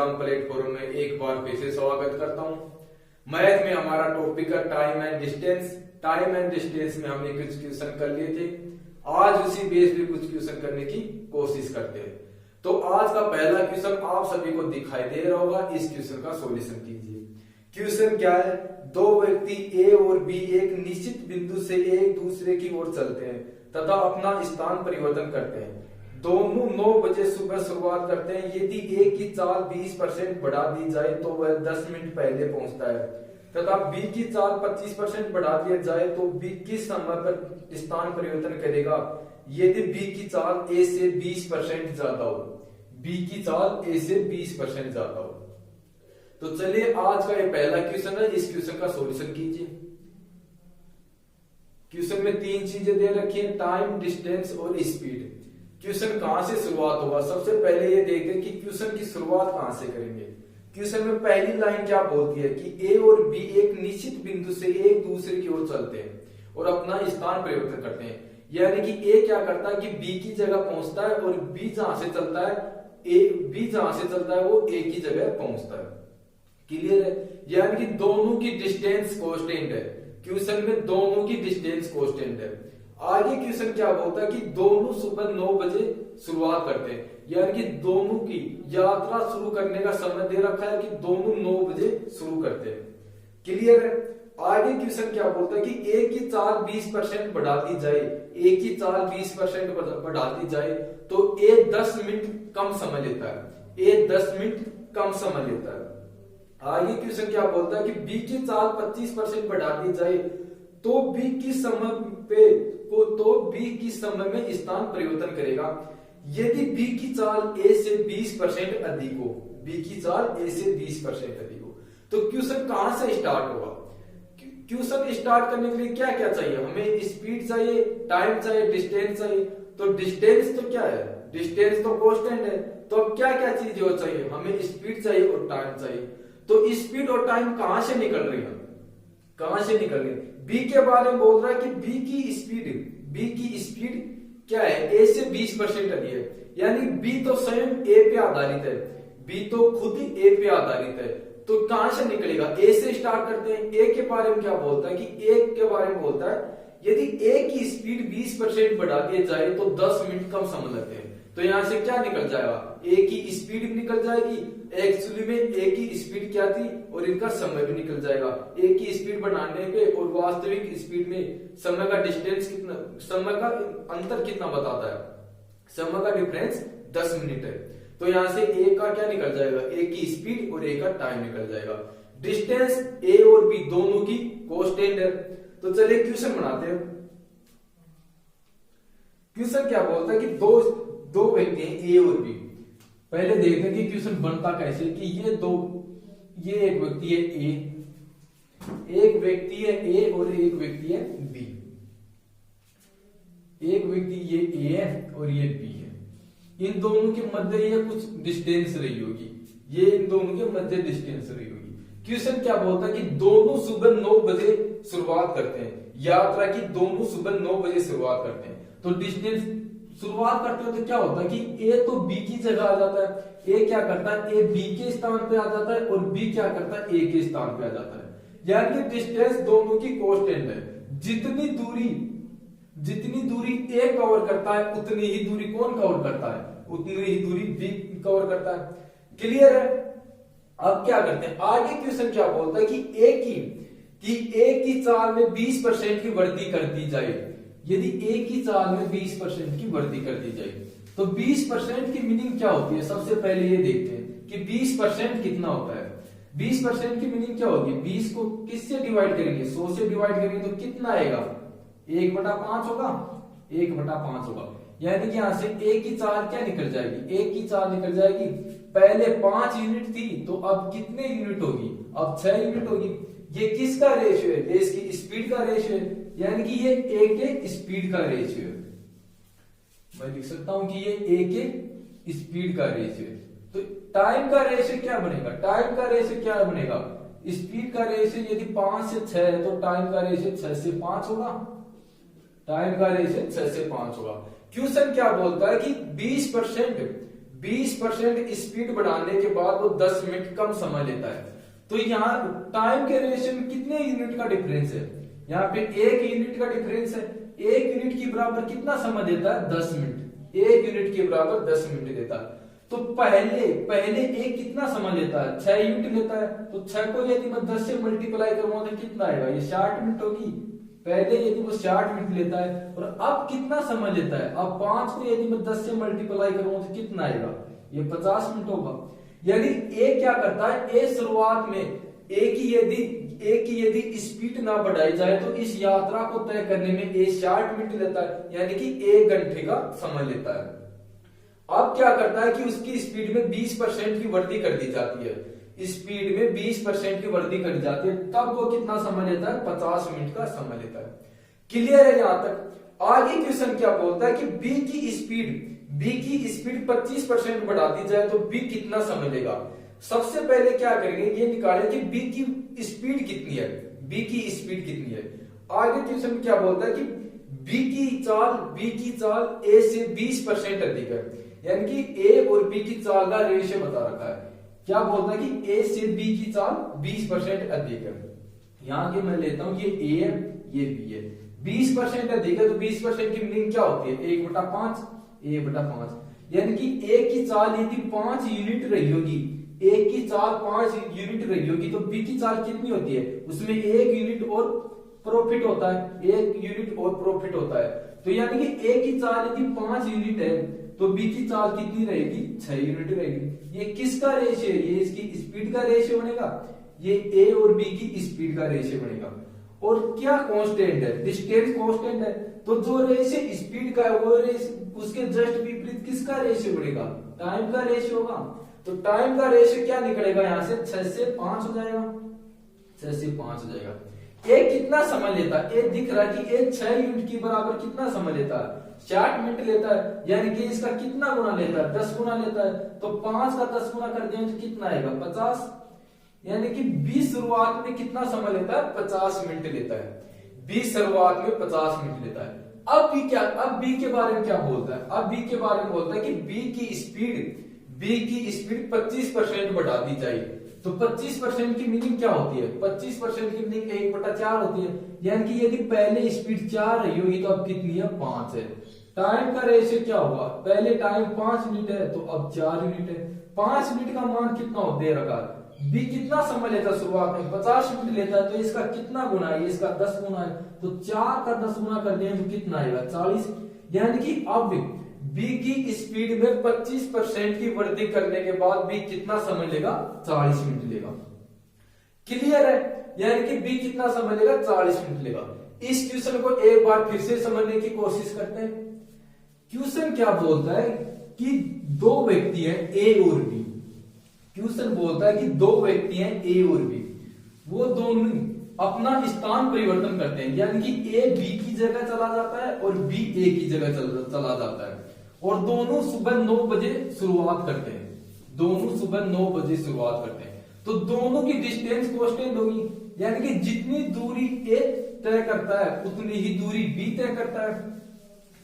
Exam platform में एक बार फिर से स्वागत करता हूं। मैथ में हमारा टॉपिक है time and distance. Time and distance में हमने कुछ क्वेश्चन कर लिए थे। आज उसी बेस पे कुछ क्वेश्चन करने की कोशिश करते हैं। तो आज का पहला क्वेश्चन आप सभी को दिखाई दे रहा होगा। इस क्वेश्चन का सॉल्यूशन कीजिए। क्वेश्चन क्या है? दो व्यक्ति ए और बी एक निश्चित बिंदु से एक दूसरे की ओर चलते हैं तथा अपना स्थान परिवर्तन करते हैं। दोनों 9 बजे सुबह शुरुआत करते हैं। यदि ए की चाल 20% बढ़ा दी जाए तो वह 10 मिनट पहले पहुंचता है तथा बी की चाल 25% बढ़ा दिया जाए तो बी किस समय पर स्थान परिवर्तन करेगा यदि बी की चाल ए से 20% ज्यादा हो। बी की चाल ए से 20% ज्यादा हो। तो चलिए आज का ये पहला क्वेश्चन है। इस क्वेश्चन का सॉल्यूशन कीजिए। क्वेश्चन में 3 चीजें दे रखी है, टाइम, डिस्टेंस और स्पीड। क्वेश्चन कहां से शुरुआत होगा? सबसे पहले ये देखते हैं कि क्वेश्चन की शुरुआत कहां से करेंगे। क्वेश्चन में पहली लाइन क्या बोलती है कि ए और बी एक निश्चित बिंदु से एक दूसरे की ओर चलते हैं और अपना स्थान परिवर्तन करते हैं। यानी कि ए क्या करता है कि बी की जगह पहुंचता है और बी जहां से चलता है बी जहां से चलता है वो ए की जगह पहुंचता है। क्लियर है? यानी कि दोनों की डिस्टेंस कांस्टेंट है। क्वेश्चन में दोनों की डिस्टेंस कांस्टेंट है। आगे क्वेश्चन क्या बोलता है कि दोनों सुबह 9 बजे शुरुआत करते हैं। यानी कि दोनों की यात्रा शुरू करने का समय दे रखा है कि दोनों 9 बजे शुरू करते हैं। क्लियर है? आगे क्वेश्चन क्या बोलता है कि ए की चाल 20% बढ़ा दी जाए। ए की चाल 20% बढ़ा दी जाए तो ए 10 मिनट कम समय लेता है। ए 10 मिनट कम समय लेता है। आगे क्वेश्चन क्या बोलता है कि बी की चाल 25% बढ़ा दी जाए तो बी किस समय में स्थान परिवर्तन करेगा यदि बी की चाल ए से 20% अधिक हो। बी की चाल ए से 20% अधिक हो। तो क्वेश्चन कहां से स्टार्ट होगा? क्वेश्चन स्टार्ट करने के लिए क्या क्या चाहिए? हमें स्पीड चाहिए, टाइम चाहिए, डिस्टेंस चाहिए। तो डिस्टेंस तो क्या है? डिस्टेंस तो कांस्टेंट है। तो अब क्या क्या चीजें और चाहिए? हमें स्पीड चाहिए और टाइम चाहिए। तो स्पीड और टाइम कहां से निकल रही है? कहां से निकल रही है? बी के बारे में बोल रहा है कि बी की स्पीड क्या है? ए से 20% अधिक है। यानी बी तो स्वयं ए पे आधारित है। बी तो खुद ए पे आधारित है। तो कहां से निकलेगा? ए से स्टार्ट करते हैं। ए के बारे में क्या बोलता है कि ए के बारे में बोलता है यदि ए की स्पीड 20% बढ़ा दी जाए तो 10 मिनट कम समय लगते हैं। तो यहां से क्या निकल जाएगा? ए की स्पीड निकल जाएगी। एक्चुअली में ए की स्पीड क्या थी और इनका समय भी निकल जाएगा। ए की स्पीड बढ़ाने पे और वास्तविक स्पीड में समय का डिस्टेंस कितना, समय का अंतर कितना बताता है? समय का डिफरेंस 10 मिनट है। तो यहां से ए का क्या निकल जाएगा? ए की स्पीड और ए का टाइम निकल जाएगा। डिस्टेंस ए और बी दोनों की कांस्टेंट है। तो चलिए क्वेश्चन बनाते हैं। क्वेश्चन क्या बोलता है कि दो व्यक्ति हैं ए और बी। पहले देखते हैं कि क्वेश्चन बनता कैसे कि ये एक व्यक्ति है ए, एक व्यक्ति है ए और एक व्यक्ति है बी। एक व्यक्ति ये ए है और ये बी है। इन दोनों के मध्य ये कुछ डिस्टेंस रही होगी। ये इन दोनों के मध्य डिस्टेंस रही होगी। क्वेश्चन क्या बोलता है कि दोनों सुबह 9 बजे शुरुआत करते हैं। यात्रा की दोनों सुबह 9 बजे शुरुआत करते हैं। तो डिस्टेंस शुरुआत करते हो तो क्या होता है कि ए तो बी की जगह आ जाता है। ए क्या करता है? ए बी के स्थान पे आ जाता है और बी क्या करता है? ए के स्थान पे आ जाता है। यानी डिस्टेंस दोनों की कांस्टेंट है। जितनी दूरी ए कवर करता है उतनी ही दूरी कौन कवर करता है? उतनी ही दूरी बी कवर करता है। क्लियर है? अब क्या करते हैं? आगे क्वेश्चन क्या बोलता है कि ए की चाल में 20% की वृद्धि कर दी जाए। यदि ए की चाल में 20% की वृद्धि कर दी जाए तो 20% की मीनिंग क्या होती है? सबसे पहले ये देखते हैं कि 20% कितना होता है। 20% की मीनिंग क्या होगी? 20 को किससे डिवाइड करेंगे? 100 से डिवाइड करेंगे तो कितना आएगा? 1/5 होगा। 1/5 होगा। यानी कि यहां से ए की चाल क्या निकल जाएगी? ए की चाल निकल जाएगी, पहले 5 यूनिट थी तो अब कितने यूनिट होगी? अब 6 यूनिट होगी। ये किसका रेशियो है? ये इसकी स्पीड का रेशियो है। यानी कि ये ए के स्पीड का रेशियो है। मैं लिख सकता हूं कि ये ए के स्पीड का रेशियो है। तो टाइम का रेशियो क्या बनेगा? टाइम का रेशियो क्या बनेगा? स्पीड का रेशियो यदि 5 से 6 है तो टाइम का रेशियो 6 से 5 होगा। टाइम का रेशियो 6 से 5 होगा। क्वेश्चन क्या बोलता है कि 20% 20% स्पीड बढ़ाने के बाद वो 10 मिनट कम समय लेता है। तो यहाँ टाइम के रेशियो में कितने यूनिट का डिफरेंस है, यहाँ पे 1 यूनिट का डिफरेंस है। 1 यूनिट के बराबर कितना समय देता है, 10 मिनट। 1 यूनिट के बराबर 10 मिनट देता है। तो पहले एक कितना समय लेता है, 6 यूनिट लेता है। तो 6 को यदि मैं 10 से मल्टीप्लाई करूंगा तो कितना आएगा, ये 60 मिनट होगी। पहले यदि वो 60 मिनट लेता है, और अब कितना समय लेता है, अब 5 को यदि मैं 10 से मल्टीप्लाई करूंगा तो कितना आएगा, ये 50 मिनट होगा। यानी ए क्या करता है, ए शुरुआत में ए की यदि स्पीड ना बढ़ाई जाए तो इस यात्रा को तय करने में ए 60 मिनट लेता है, यानी कि 1 घंटे का समय लेता है। अब क्या करता है कि उसकी स्पीड में 20% की वृद्धि कर दी जाती है, स्पीड में 20% की वृद्धि कर दी जाती है, तब वो कितना समय लेता है, 50 मिनट का समय लेता है। क्लियर है यहां तक। आगे क्वेश्चन क्या बोलता है कि बी की स्पीड 25% बढ़ा दी जाए तो बी कितना समय लेगा। सबसे पहले क्या करेंगे, ये निकालें कि बी की स्पीड कितनी है, बी की स्पीड कितनी है। आगे क्वेश्चन क्या बोलता है कि बी की चाल ए से 20% अधिक है, यानी कि ए और बी की चाल का रेशियो बता रखा है। क्या बोलता है कि ए से बी की चाल 20% अधिक है। यहां के मैं लेता हूं, ये ए है, ये बी है। 20% अधिक है तो 20% की मीनिंग क्या होती है, 1/5, यानी कि ए की चाल यदि 5 यूनिट रही होगी, ए की चाल 5 यूनिट रही होगी, तो बी की चाल कितनी होती है, उसमें 1 यूनिट और प्रॉफिट होता है, 1 यूनिट और प्रॉफिट होता है। तो यानी कि ए की चाल यदि 5 यूनिट है तो बी की चाल कितनी रहेगी, 6 यूनिट रहेगी। ये किसका रेशियो है, ये इसकी स्पीड का रेशियो बनेगा, ये ए और बी की स्पीड का रेशियो बनेगा। और क्या कांस्टेंट है, डिस्टेंस कांस्टेंट है। तो जो रेशियो स्पीड का है वो रेशियो उसके जस्ट विपरीत किसका रेशियो बनेगा, टाइम का रेशियो होगा। तो टाइम का रेशियो क्या निकलेगा, यहां से 6 से 5 हो जाएगा, 6 से 5 हो जाएगा। ए कितना समय लेता है, ए दिख रहा है कि ए 6 यूनिट के बराबर कितना समय लेता है, 60 मिनट लेता है, यानी कि इसका कितना गुना लेता है, 10 गुना लेता है। तो 5 का 10 गुना कर दें तो कितना आएगा, 50, यानी कि बी शुरुआत में कितना समय लेता है, 50 मिनट लेता है। बी शुरुआत में 50 मिनट लेता है। अब बी के बारे में क्या बोलता है, अब बी के बारे में बोलता है कि बी की स्पीड 25% बढ़ा दी जाए। तो 25% की मीनिंग क्या होती है, 25% की मीनिंग 1/4 होती है, यानी कि यदि पहले स्पीड 4 रही होगी तो अब कितनी है, 5 है। टाइम का रेशियो क्या होगा, पहले टाइम 5 मिनट है तो अब 4 मिनट है। 5 मिनट का मान कितना हो दे रखा, बी कितना समय लेता है, शुरुआत में 50 मिनट लेता है, तो इसका कितना गुना है, इसका 10 गुना है। तो 4 का 10 गुना कर दें तो कितना आएगा, 40। यानी कि अब बी की स्पीड में 25% की वृद्धि करने के बाद बी कितना समय लेगा, 40 मिनट लेगा। क्लियर है, यानी कि बी कितना समय लेगा, 40 मिनट लेगा। इस क्वेश्चन को एक बार फिर से समझने की कोशिश करते हैं। क्वेश्चन क्या बोलता है कि 2 व्यक्ति हैं ए और बी। क्वेश्चन बोलता है कि 2 व्यक्ति हैं ए और बी, वो दोनों अपना स्थान परिवर्तन करते हैं, यानी कि ए बी की जगह चला जाता है और बी ए की जगह चला जाता है, और दोनों सुबह 9 बजे शुरुआत करते हैं, दोनों सुबह 9 बजे शुरुआत करते हैं। तो दोनों की डिस्टेंस कांस्टेंट होगी, यानी कि जितनी दूरी ए तय करता है उतनी ही दूरी बी तय करता है।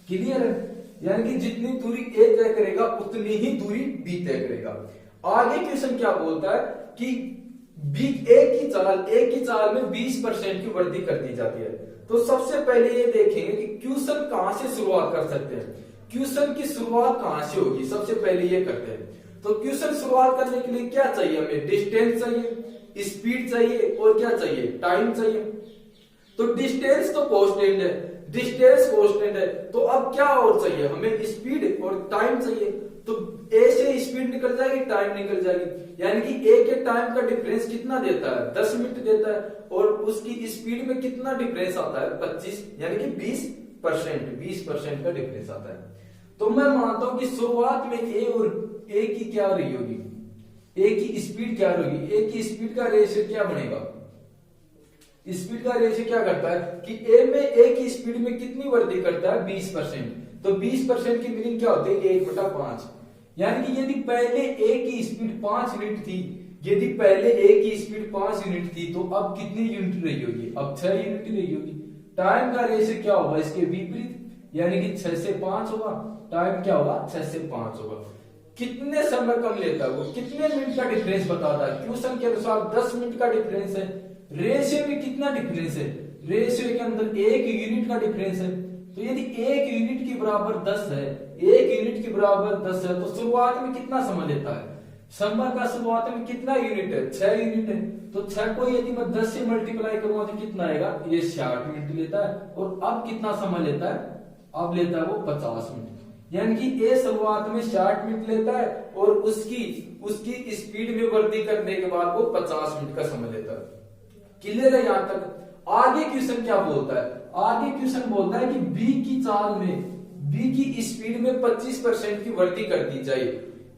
क्लियर है, यानी कि जितनी दूरी ए तय करेगा उतनी ही दूरी बी तय करेगा। आगे क्वेश्चन क्या बोलता है कि ए की चाल में 20% की वृद्धि कर दी जाती है। तो सबसे पहले ये देखेंगे कि क्वेश्चन कहां से शुरुआत कर सकते हैं, क्वेश्चन की शुरुआत कहां से होगी, सबसे पहले ये करते हैं। तो क्वेश्चन शुरुआत करने के लिए क्या चाहिए, हमें डिस्टेंस चाहिए, स्पीड चाहिए और क्या चाहिए, टाइम चाहिए। तो डिस्टेंस तो कांस्टेंट है, तो अब क्या और चाहिए, हमें स्पीड और टाइम चाहिए। तो ए से स्पीड निकल जाएगी, टाइम निकल जाएगी, यानी कि ए के टाइम का डिफरेंस कितना देता है, 10 मिनट देता है, और उसकी स्पीड में कितना डिफरेंस आता है, 25, यानी कि 20% का डिफरेंस आता है। तो मैं मानता हूं कि शुरुआत में ए की क्या रही होगी, ए की स्पीड क्या रहेगी, ए की स्पीड का रेशियो क्या बनेगा, स्पीड का रेशियो क्या करता है कि ए की स्पीड में कितनी वृद्धि करता है, 20%। तो 20% की मीनिंग क्या होती है, 1/5, यानी कि यदि पहले ए की स्पीड 5 यूनिट थी, यदि पहले ए की स्पीड 5 यूनिट थी तो अब कितनी यूनिट रही होगी, अब 6 यूनिट रही होगी। टाइम का रेशियो क्या होगा, इसके विपरीत, यानी कि 6 से 5 होगा, टाइम क्या होगा, 6 से 5 होगा। कितने समय कम लेता है, वो कितने मिनट का डिफरेंस बताता है। क्वेश्चन के अनुसार 10 मिनट का डिफरेंस है। रेशियो में कितना डिफरेंस है, रेशियो के अंदर 1 यूनिट का डिफरेंस है। तो यदि 1 यूनिट की बराबर 10 है, 1 यूनिट की बराबर 10 है, तो शुरुआत में कितना समय लेता है, समय का शुरुआत में कितना यूनिट है, 6 यूनिट है। तो 6 को यदि मैं 10 से मल्टीप्लाई करूंगा तो कितना आएगा, ये 60 मिनट लेता है। और अब कितना समय लेता है, अब लेता है वो 50 मिनट। यानी कि ए शुरुआत में 60 मिनट लेता है और उसकी स्पीड में वृद्धि करने के बाद वो 50 मिनट का समय लेता है। क्लियर है यहां तक। आगे क्वेश्चन क्या बोलता है, आगे क्वेश्चन बोलता है कि बी की चाल में बी की स्पीड में 25% की वृद्धि कर दी जाए,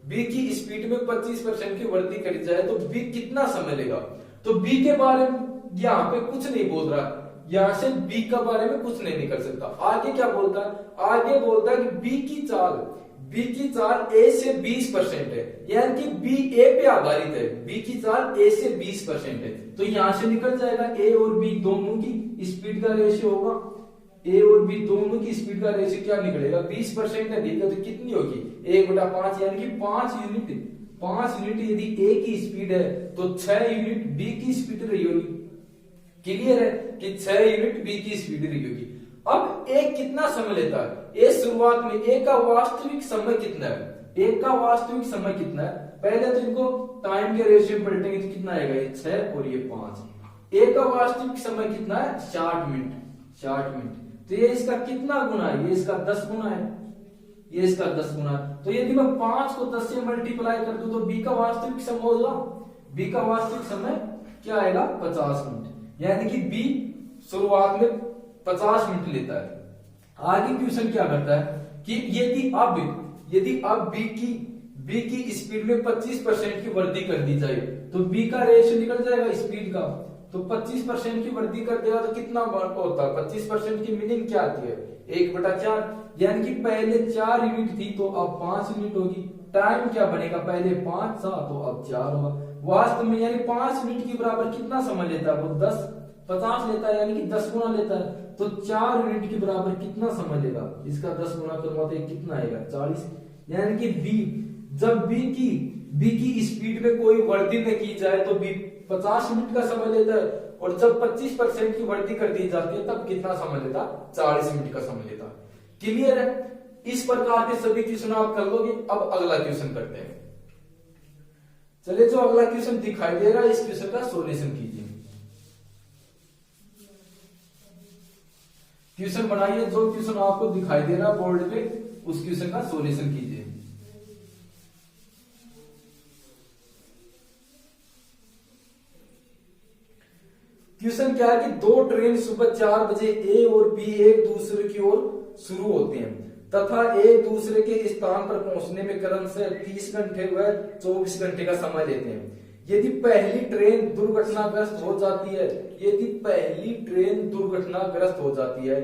बी की स्पीड में 25% की वृद्धि करी जाए तो बी कितना समय लेगा। तो बी के बारे में यहाँ पे कुछ नहीं बोल रहा, यहां से बी के बारे में कुछ नहीं कर सकता। आगे क्या बोलता है, आगे बोलता है कि बी की चाल ए से 20% है, यानी कि बी ए पे आधारित है, बी की चाल ए से 20% है। तो यहां से निकल जाएगा ए और बी दोनों की स्पीड का रेशियो होगा, ए और बी दोनों की स्पीड का रेशियो क्या निकलेगा, 20% है। ठीक है, तो कितनी होगी 1/5, यानी कि 5 यूनिट। 5 यूनिट यदि ए की स्पीड है तो 6 यूनिट बी की स्पीड रही होगी। क्लियर है कि 6 यूनिट बी की स्पीड रही होगी। अब ए कितना समय लेता है, ए शुरुआत में ए का वास्तविक समय कितना है, ए का वास्तविक समय कितना है। पहले तो इनको टाइम के रेशियो में पलटेंगे तो कितना आएगा, ये 6 और ये 5। ए का वास्तविक समय कितना है, 60 मिनट। 60 मिनट तो ये इसका कितना गुना है, ये इसका 10 गुना है, ये इसका 10 गुना है। तो यदि मैं 5 को 10 से मल्टीप्लाई कर दूं तो बी का वास्तविक समय होगा, बी का वास्तविक समय क्या आएगा, 50 मिनट। यानी कि बी शुरुआत में 50 मिनट लेता है। आगे क्वेश्चन क्या करता है कि यदि अब बी की स्पीड में 25% की वृद्धि कर दी जाए तो बी का रेशियो निकल जाएगा स्पीड का। तो 25% की वृद्धि कर देगा तो कितना होता है, 25% की मीनिंग क्या आती है, 1/4। यानी कि पहले 4 यूनिट थी तो अब 5 यूनिट होगी। टाइम क्या बनेगा, पहले 5 था तो अब 4 हुआ। वास्तव में यानी 5 मिनट के बराबर कितना समय लेता है, वो 50 लेता है, यानी कि 10 गुना लेता है। तो 4 यूनिट के बराबर कितना समय लेगा, इसका 10 गुना करूंगा तो कितना आएगा, 40। यानी कि जब बी की स्पीड में कोई वृद्धि न की जाए तो बी 50 मिनट का समय लेता है, और जब 25% की वृद्धि कर दी जाती है तब कितना समय लेता, 40 मिनट का समय लेता। क्लियर है। इस प्रकार के सभी क्वेश्चन आप कर लोगे। अब अगला क्वेश्चन करते हैं। चलिए, जो अगला क्वेश्चन दिखाई दे रहा है इस क्वेश्चन का सॉल्यूशन कीजिए। क्वेश्चन बनाइए, जो क्वेश्चन आपको दिखाई दे रहा है बोर्ड पे उस क्वेश्चन का सॉल्यूशन कीजिए। क्वेश्चन क्या है कि 2 ट्रेन सुबह 4 बजे ए और बी एक दूसरे की ओर शुरू होते हैं तथा एक दूसरे के स्थान पर पहुंचने में क्रमशः 30 घंटे व 24 घंटे का समय लेते हैं। यदि पहली ट्रेन दुर्घटनाग्रस्त हो जाती है, यदि पहली ट्रेन दुर्घटनाग्रस्त हो जाती है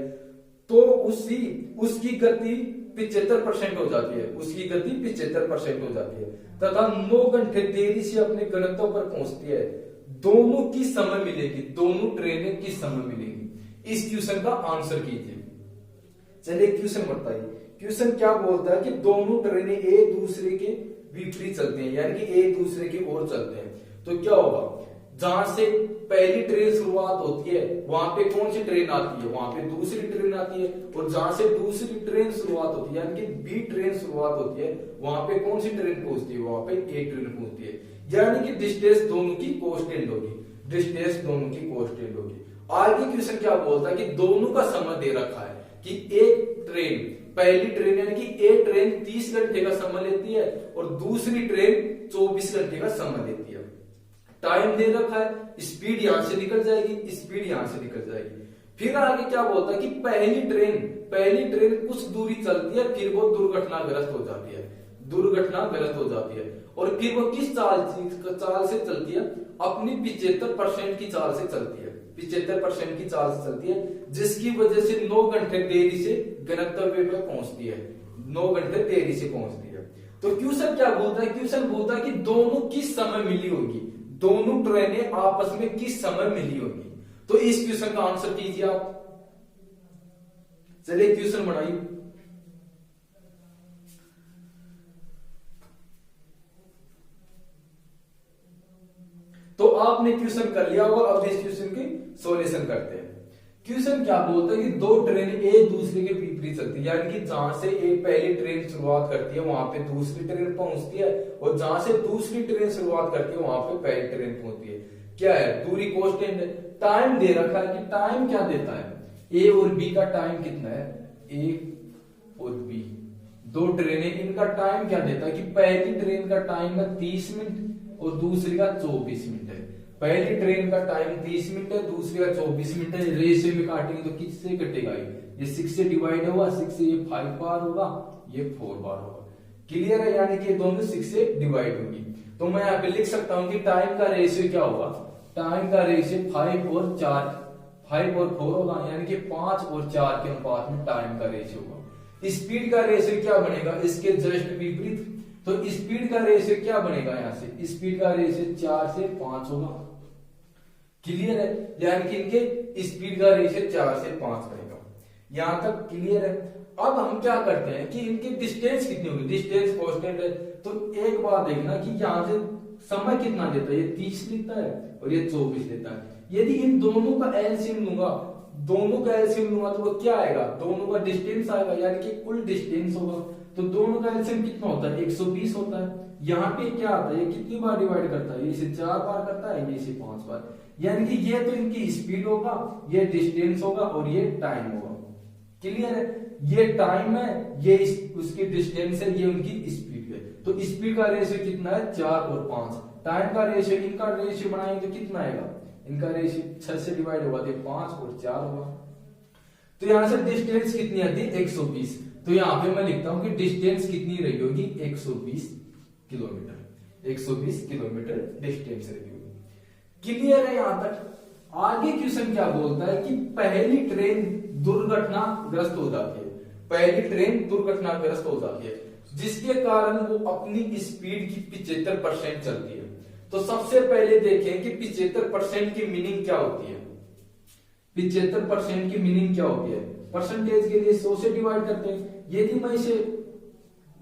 तो उसकी गति 75% हो जाती है, उसकी गति 75% हो जाती है तथा 9 घंटे देरी से अपने गंतव्य पर पहुंचती है। दोनों की समय मिलेगी, दोनों ट्रेनें किस समय मिलेगी। इस क्वेश्चन का आंसर कीजिए। चलिए क्वेश्चन बताइए। क्वेश्चन क्या बोलता है कि दोनों ट्रेनें एक दूसरे के विपरीत चलते हैं, यानी कि एक दूसरे की ओर चलते हैं। तो क्या होगा, जहां से पहली ट्रेन शुरुआत होती है वहां पे कौन सी ट्रेन आती है, वहां पे दूसरी ट्रेन आती है, और जहां से दूसरी ट्रेन शुरुआत होती है यानी कि बी ट्रेन शुरुआत होती है वहां पे कौन सी ट्रेन पहुंचती है, वहां पे ए ट्रेन पहुंचती है। यानी कि डिस्टेंस दोनों की कांस्टेंट होगी, डिस्टेंस दोनों की कांस्टेंट होगी। आगे क्वेश्चन क्या बोलता है कि दोनों का समय दे रखा है कि एक ट्रेन, पहली ट्रेन यानी कि ए ट्रेन 30 घंटे का समय लेती है और दूसरी ट्रेन 24 घंटे का समय लेती है। टाइम दे रखा है, स्पीड यहां से निकल जाएगी, स्पीड यहां से निकल जाएगी। फिर आगे क्या बोलता है कि पहली ट्रेन कुछ दूरी चलती है फिर वो दुर्घटनाग्रस्त हो जाती है, दुर्घटनाग्रस्त हो जाती है। और फिर वो किस चाल से चलती है, अपनी 75% की चाल से चलती है, 75% की चाल से चलती है, जिसकी वजह से 9 घंटे देरी से गंतव्य पे पहुंचती है, 9 घंटे देरी से पहुंचती है। तो क्वेश्चन क्या बोलता है, क्वेश्चन बोलता है कि दोनों किस समय मिली होगी, दोनों ट्रेनें आपस में किस समय मिली होगी। तो इस क्वेश्चन का आंसर कीजिए आप। चलिए क्वेश्चन बनाइए। तो आपने क्वेश्चन कर लिया होगा। अब इस क्वेश्चन की सॉल्यूशन करते हैं। क्वेश्चन क्या बोलता है कि दो ट्रेन एक दूसरे के विपरीत चलती है, यानी कि जहां से एक पहली ट्रेन शुरुआत करती है वहां पे दूसरी ट्रेन पहुंचती है, और जहां से दूसरी ट्रेन शुरुआत करती है वहां पे पहली ट्रेन पहुंचती है। क्या है, दूरी कांस्टेंट है। टाइम दे रखा है कि टाइम क्या देता है, ए और बी का टाइम कितना है, ए और बी दो ट्रेनें, इनका टाइम क्या देता है कि पहली ट्रेन का टाइम है 30 मिनट और दूसरी का 24 मिनट है। पहली ट्रेन का टाइम 30 मिनट है, दूसरी का 24 मिनट है। रेशियो में काटेंगे तो किससे कटेगा, ये 6 से डिवाइड होगा, 6 से ये 5 बार होगा, ये 4 बार होगा। क्लियर है, यानी कि दोनों 6 से डिवाइड होगी। तो मैं यहाँ पे लिख सकता हूं कि टाइम का रेशियो क्या होगा, टाइम का रेशियो 5 और 4 होगा, यानी कि 5 और 4 के अनुपात में टाइम का रेशियो होगा। स्पीड का रेशियो क्या बनेगा, इसके जस्ट विपरीत। तो स्पीड का रेशियो क्या बनेगा, यहां से स्पीड का रेशियो 4 से 5 होगा। क्लियर है, यानी कि इनके स्पीड का रेशियो 4 से 5 बनेगा। यहां तक क्लियर है। अब हम क्या करते हैं कि इनकी डिस्टेंस कितनी होगी, डिस्टेंस कांस्टेंट है। तो एक बात देखना कि यहां से समय कितना देता है, ये 30 लेता है और ये 24 लेता है। यदि इन दोनों का एलसीएम लूंगा, दोनों का एलसीएम लूंगा तो वो क्या आएगा, दोनों का डिस्टेंस आएगा, यानी कि कुल डिस्टेंस होगा। तो दोनों का एलसीएम कितना होता है, 120 होता है। यहाँ पे क्या आता है, ये कितनी बार डिवाइड करता है, ये इसे 4 बार करता है, ये इसे 5 बार। यानी कि ये तो इनकी स्पीड होगा, ये डिस्टेंस होगा और ये टाइम होगा। क्लियर है, ये टाइम है, ये उसकी डिस्टेंस है, ये उनकी स्पीड है। तो स्पीड का रेशियो कितना है, 4 और 5। टाइम का रेशियो, इनका रेशियो बनाएंगे तो कितना आएगा, इनका रेशियो 6 से डिवाइड होगा तो 5 और 4 होगा। तो यहां से डिस्टेंस कितनी आती है, 120। तो यहां पे मैं लिखता हूं कि डिस्टेंस कितनी रही होगी, 120 किलोमीटर। 120 किलोमीटर डिस्टेंस रही होगी। क्लियर है यहां तक। आगे क्वेश्चन क्या बोलता है कि पहली ट्रेन दुर्घटनाग्रस्त हो जाती है, पहली ट्रेन दुर्घटनाग्रस्त हो जाती है, जिसके कारण वो अपनी स्पीड की 75% चलती है। तो सबसे पहले देखें कि 75% की मीनिंग क्या होती है। 75% की मीनिंग क्या होती है, परसेंटेज के लिए 100 से डिवाइड करते हैं। यदि मैं इसे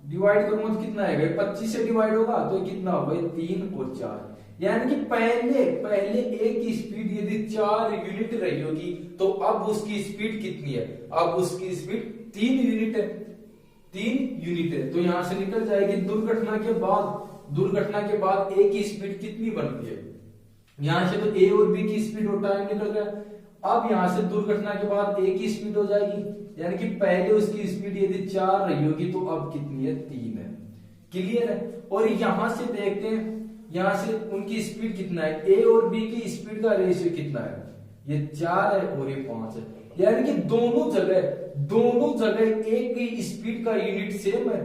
डिवाइड करूंगा तो कितना आएगा, 25 से डिवाइड होगा तो कितना होगा, 3 और 4। यानी कि पहले एक की स्पीड यदि 4 यूनिट रही होगी तो अब उसकी स्पीड कितनी है, अब उसकी स्पीड 3 यूनिट है, 3 यूनिट है। तो यहां से निकल जाएगी दुर्घटना के बाद ए की स्पीड कितनी बनती है। यहां से तो ए और बी की स्पीड और टाइम निकल गया। अब यहां से दुर्घटना के बाद ए की स्पीड हो जाएगी, यानी कि पहले उसकी स्पीड यदि 4 रही होगी तो अब कितनी है, 3 है। क्लियर है। और यहां से देखते हैं, यहां से उनकी स्पीड कितना है, ए और बी की स्पीड का रेशियो कितना है, ये 4 है और ये 5 है। यानी कि दोनों जगह ए की स्पीड का यूनिट सेम है,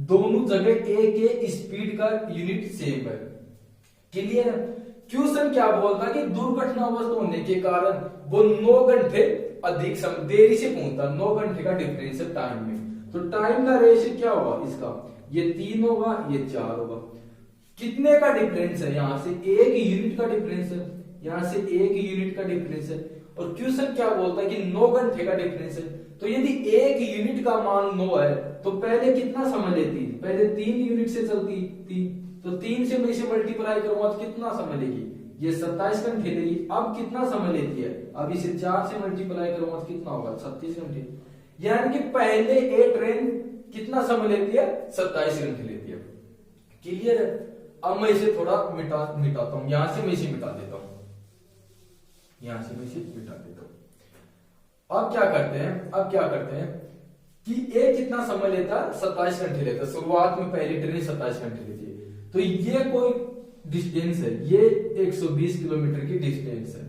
दोनों जगह ए के स्पीड का यूनिट सेम है। क्लियर है। क्वेश्चन क्या बोलता है कि दुर्घटनाग्रस्त होने के कारण वो 9 घंटे अधिक समय देरी से पहुंचता, 9 घंटे का डिफरेंस है टाइम में। तो टाइम का रेशियो क्या होगा इसका, ये 3 होगा, ये 4 होगा। कितने का डिफरेंस है, यहां से 1 यूनिट का डिफरेंस है, यहां से 1 यूनिट का डिफरेंस है। और क्वेश्चन क्या बोलता है कि 9 घंटे का डिफरेंस है। तो यदि 1 यूनिट का मान 9 है तो पहले कितना समय लेती, पहले 3 यूनिट से चलती थी, तो 3 से मैं इसे मल्टीप्लाई करूंगा तो कितना समय लेगी, ये 27 घंटे लेगी। अब कितना समय लेती है, अब इसे 4 से मल्टीप्लाई करूंगा तो कितना होगा, 36 घंटे। यानी कि पहले ए ट्रेन कितना समय लेती है, 27 घंटे लेती है। क्लियर है। अब मैं इसे थोड़ा मिटाता हूं, यहां से मैं इसे मिटा देता हूं, यहां से मैं इसे मिटा देता हूं। अब क्या करते हैं कि ए कितना समय लेता है, 27 घंटे लेता है। शुरुआत में पहली ट्रेन 27 घंटे लेती है। तो ये कोई डिस्टेंस है, ये 120 किलोमीटर की डिस्टेंस है।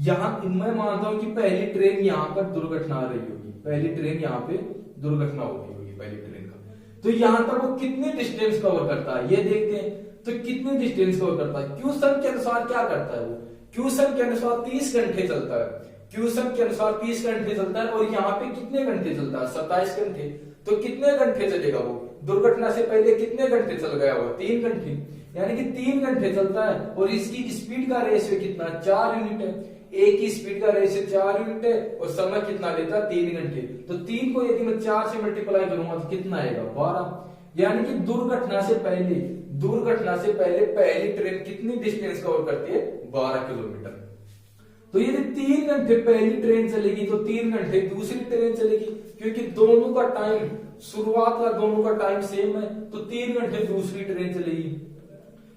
यहां मैं मानता हूं कि पहली ट्रेन यहां पर दुर्घटना रही होगी, पहली ट्रेन यहां पे दुर्घटना होगी पहली ट्रेन का। तो यहां तक वो कितने डिस्टेंस कवर करता है ये देखते हैं। तो कितने डिस्टेंस कवर करता है, क्वेश्चन के अनुसार क्या करता है वो, क्वेश्चन के अनुसार 30 घंटे चलता है, क्वेश्चन के अनुसार 30 घंटे चलता है। और यहाँ पे कितने घंटे चलता है, 27 घंटे। तो कितने घंटे चलेगा वो, दुर्घटना से पहले कितने घंटे चल गया वो, 3 घंटे। यानी कि 3 घंटे चलता है। और इसकी स्पीड का रेशियो कितना, 4 यूनिट है। ए की स्पीड का रेशियो 4 यूनिट है और समय कितना लेता है, 3 घंटे। तो 3 को यदि मैं 4 से मल्टीप्लाई करूंगा तो कितना आएगा, 12। यानी कि दुर्घटना से पहले दुर्घटना से पहले पहली ट्रेन कितनी डिस्टेंस कवर करती है? 12 किलोमीटर। तो यदि 3 घंटे पहली ट्रेन चलेगी तो 3 घंटे दूसरी ट्रेन चलेगी, क्योंकि दोनों का टाइम, शुरुआत का दोनों का टाइम सेम है, तो 3 घंटे दूसरी ट्रेन चलेगी।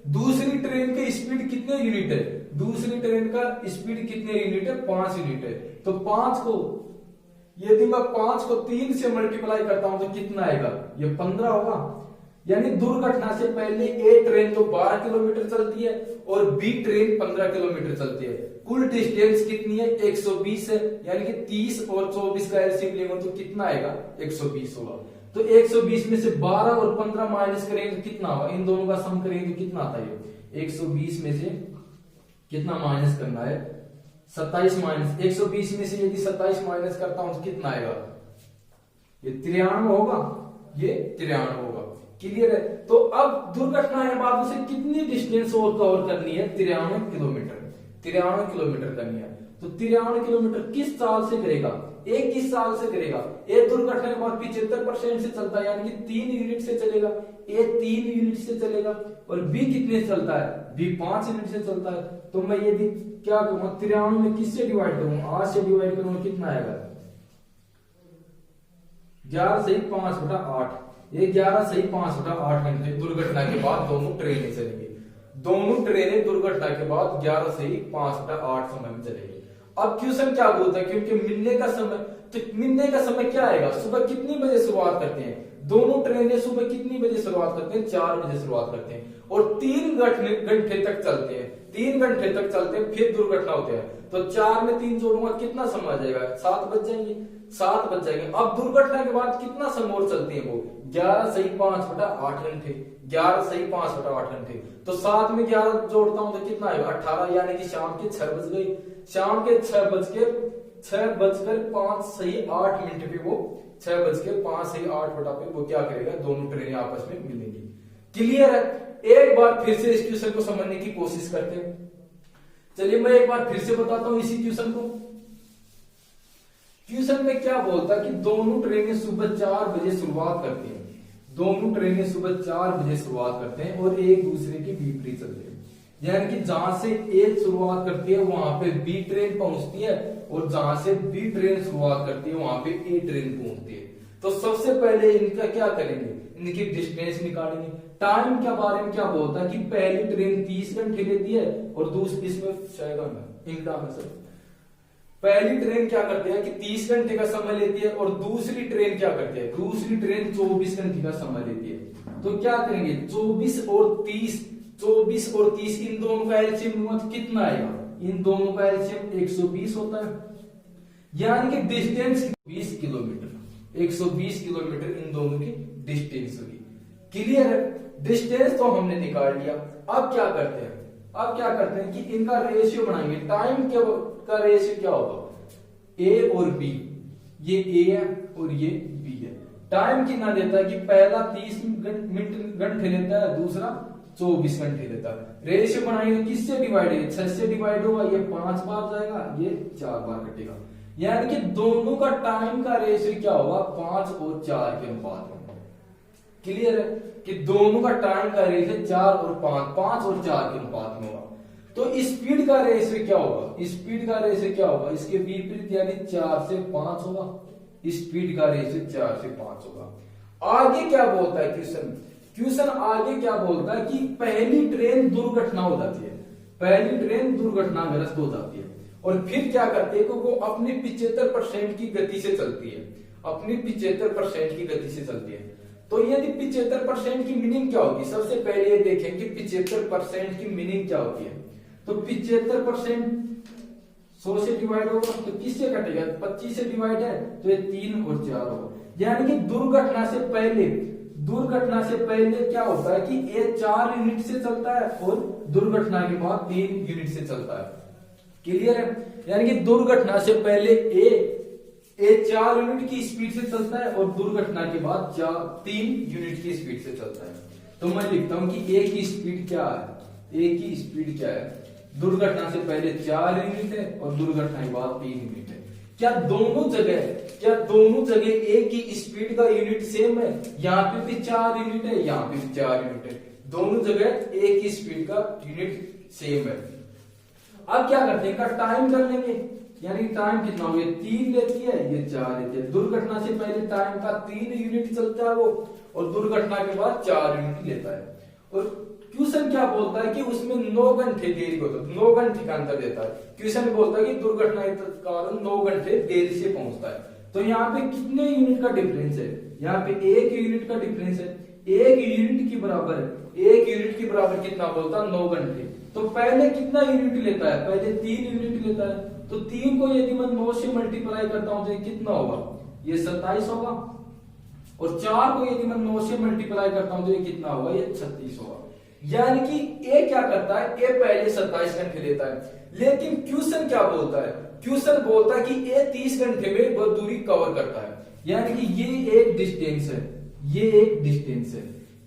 दूसरी ट्रेन की स्पीड कितने यूनिट है? दूसरी ट्रेन का स्पीड कितने यूनिट है? 5 यूनिट है। तो 5 को, यदि मैं 5 को 3 से मल्टीप्लाई करता हूं तो कितना आएगा? ये 15 होगा। यानी दुर्घटना से पहले ए ट्रेन तो 12 किलोमीटर चलती है और बी ट्रेन 15 किलोमीटर चलती है। कुल डिस्टेंस कितनी है? 120 है। यानी कि 30 और 24 का एलसीएम लेंगे तो कितना आएगा? 120 होगा। तो 120 में से 12 और 15 माइनस करेंगे तो कितना होगा? इन दोनों का सम करेंगे तो कितना आता है? 120 में से कितना माइनस करना है? 27 माइनस 120 में से यदि 27 माइनस करता हूं तो कितना आएगा? ये 93 होगा, ये 93 होगा। क्लियर है? तो अब दुर्घटना के बाद उसे कितनी डिस्टेंस और कवर करनी है? 93 किलोमीटर। 93 किलोमीटर करनी है। तो 93 किलोमीटर किस साल से करेगा? ए किस साल से करेगा? ए दुर्घटना के बाद 75% से चलता है, यानी कि 3 यूनिट से चलेगा। ए 3 यूनिट से चलेगा। और बी कितने से चलता है? बी 5 यूनिट से चलता है। तो मैं यदि क्या करूंगा? 93 में किससे डिवाइड करूंगा? 8 से डिवाइड करूंगा, कितना आएगा? 11 से 5/8। ये 11 से 5/8 घंटे दुर्घटना के बाद दोनों ट्रेनें चलेंगी। दोनों ट्रेनें दुर्घटना के बाद 11 से 5/8 समय में चलेगी। अब क्वेश्चन क्या बोलता है? क्योंकि मिलने का समय, तो मिलने का समय क्या आएगा? सुबह कितनी बजे शुरुआत करते हैं? दोनों ट्रेनें सुबह कितनी बजे शुरुआत करते हैं? 4 बजे शुरुआत करते हैं और 3 घंटे तक चलते हैं। 3 घंटे तक चलते हैं, फिर दुर्घटना होती है। तो 4 में 3 जोड़ूंगा, कितना समय आ जाएगा? 7 बज जाएंगे। 7 बज जाएंगे। अब दुर्घटना के बाद कितना समय और चलती है वो? 11 से 5/8 घंटे। 11 से 5/8 घंटे। तो 7 में 11 जोड़ता हूं तो कितना आएगा? 18। यानी कि शाम के 6 बज गई। शाम के 6:05 पे वो 6:05 पे वो क्या करेगा? दोनों ट्रेनें आपस में मिलेंगी। क्लियर है? एक बार फिर से इस क्वेश्चन को समझने की कोशिश करते हैं। चलिए मैं एक बार फिर से बताता हूं इसी क्वेश्चन को। क्वेश्चन में क्या बोलता है कि दोनों ट्रेनें सुबह 4 बजे शुरुआत करती हैं। दोनों ट्रेनें सुबह 4 बजे शुरुआत करते हैं और एक दूसरे के विपरीत चलते हैं। यानी कि जहां से ए शुरुआत करती है वहां पे बी ट्रेन पहुंचती है और जहां से बी ट्रेन शुरुआत करती है वहां पे ए ट्रेन पहुंचती है। तो सबसे पहले इनका क्या करेंगे? इनकी डिस्टेंस निकालेंगे। टाइम के बारे में क्या बोलता है कि पहली ट्रेन 30 घंटे लेती है और दूसरी, इसमें पहली ट्रेन क्या करती है कि 30 घंटे का समय लेती है और दूसरी ट्रेन क्या करती है? दूसरी ट्रेन 24 घंटे का समय लेती है। तो क्या करेंगे? 24 और 30 इन दोनों का एलसीएम लूंगा तो कितना आएगा? इन दोनों का एलसीएम 120 होता है। यानी कि डिस्टेंस 20 किलोमीटर। 120 किलोमीटर इन दोनों की डिस्टेंस होगी। क्लियर है? डिस्टेंस तो हमने निकाल लिया। अब क्या करते हैं? अब क्या करते हैं कि इनका रेशियो बनाएंगे। टाइम का रेशियो क्या होगा? ए और बी, ये ए है और ये बी है। टाइम कितना देता है कि पहला 30 घंटे लेता है, दूसरा 24 घंटे लेता है। रेशियो बनाएंगे किससे डिवाइड है? 6 से डिवाइड होगा, ये 5 बार जाएगा, ये 4 बार कटेगा। यानी कि दोनों का टाइम का रेशियो क्या होगा? 5 और 4 के अनुपात में। क्लियर है कि दोनों का टाइम का रेशियो 4 और 5 और 4 के अनुपात में होगा। तो स्पीड का रेशियो क्या होगा? स्पीड का रेशियो क्या होगा? इसके विपरीत, यानी 4 से 5 होगा। स्पीड का रेशियो 4 से 5 होगा। आगे क्या बोलता है क्वेश्चन आगे क्या बोलता है कि पहली ट्रेन दुर्घटना हो जाती है। पहली ट्रेन दुर्घटनाग्रस्त हो जाती है और फिर क्या करती है कि वो अपनी 75% की गति से चलती है। अपनी 75% की गति से चलती है। तो यदि 75% की मीनिंग क्या होगी? सबसे पहले ये देखें कि 75% की मीनिंग क्या होती है। तो 75% 100 से डिवाइड होगा तो किससे कटेगा? 25 से डिवाइड है तो ये 3 और 4 होगा। यानी कि दुर्घटना से पहले क्या होता है कि ये 4 यूनिट से चलता है और दुर्घटना के बाद 3 यूनिट से चलता है। क्लियर है? यानी कि दुर्घटना से पहले ए 4 यूनिट की स्पीड से चलता है और दुर्घटना के बाद 3 यूनिट की स्पीड से चलता है। तो मैं लिखता हूं कि ए की स्पीड क्या है? ए की स्पीड क्या है? दुर्घटना से पहले 4 यूनिट है और दुर्घटना के बाद 3 यूनिट है। क्या दोनों जगह ए की स्पीड का यूनिट सेम है? यहाँ पे भी 4 यूनिट है, यहाँ पे भी 4 यूनिट है। दोनों जगह एक ही स्पीड का यूनिट सेम है। अब क्या करते हैं, इनका टाइम कर लेंगे, यानी टाइम कितना हो गया, 3 लेती है, ये 4 लेती है। दुर्घटना से पहले टाइम का 3 यूनिट चलता है वो, और दुर्घटना के बाद 4 यूनिट लेता है। और क्वेश्चन क्या बोलता है कि उसमें 9 घंटे देरी होता है, 9 घंटे का अंतर देता है। क्वेश्चन बोलता है कि दुर्घटना के कारण 9 घंटे देरी से पहुंचता है। तो यहाँ पे कितने यूनिट का डिफरेंस है, यहाँ पे 1 यूनिट का डिफरेंस है। 1 यूनिट की बराबर है, 1 यूनिट की बराबर कितना बोलता है, 9 घंटे। तो पहले कितना यूनिट लेता है, पहले 3 यूनिट लेता है। तो 3 को यदि मैं 9 से मल्टीप्लाई करता हूं तो ये कितना होगा, ये 27 होगा। और 4 को यदि मैं 9 से मल्टीप्लाई करता हूं तो ये कितना होगा, ये 36 होगा। यानी कि ए क्या करता है, ए पहले 27 घंटे लेता है। लेकिन क्वेश्चन क्या बोलता है, क्वेश्चन बोलता है कि ए 30 घंटे में वह दूरी कवर करता है। यानी कि ये एक डिस्टेंस है, ये एक डिस्टेंस है।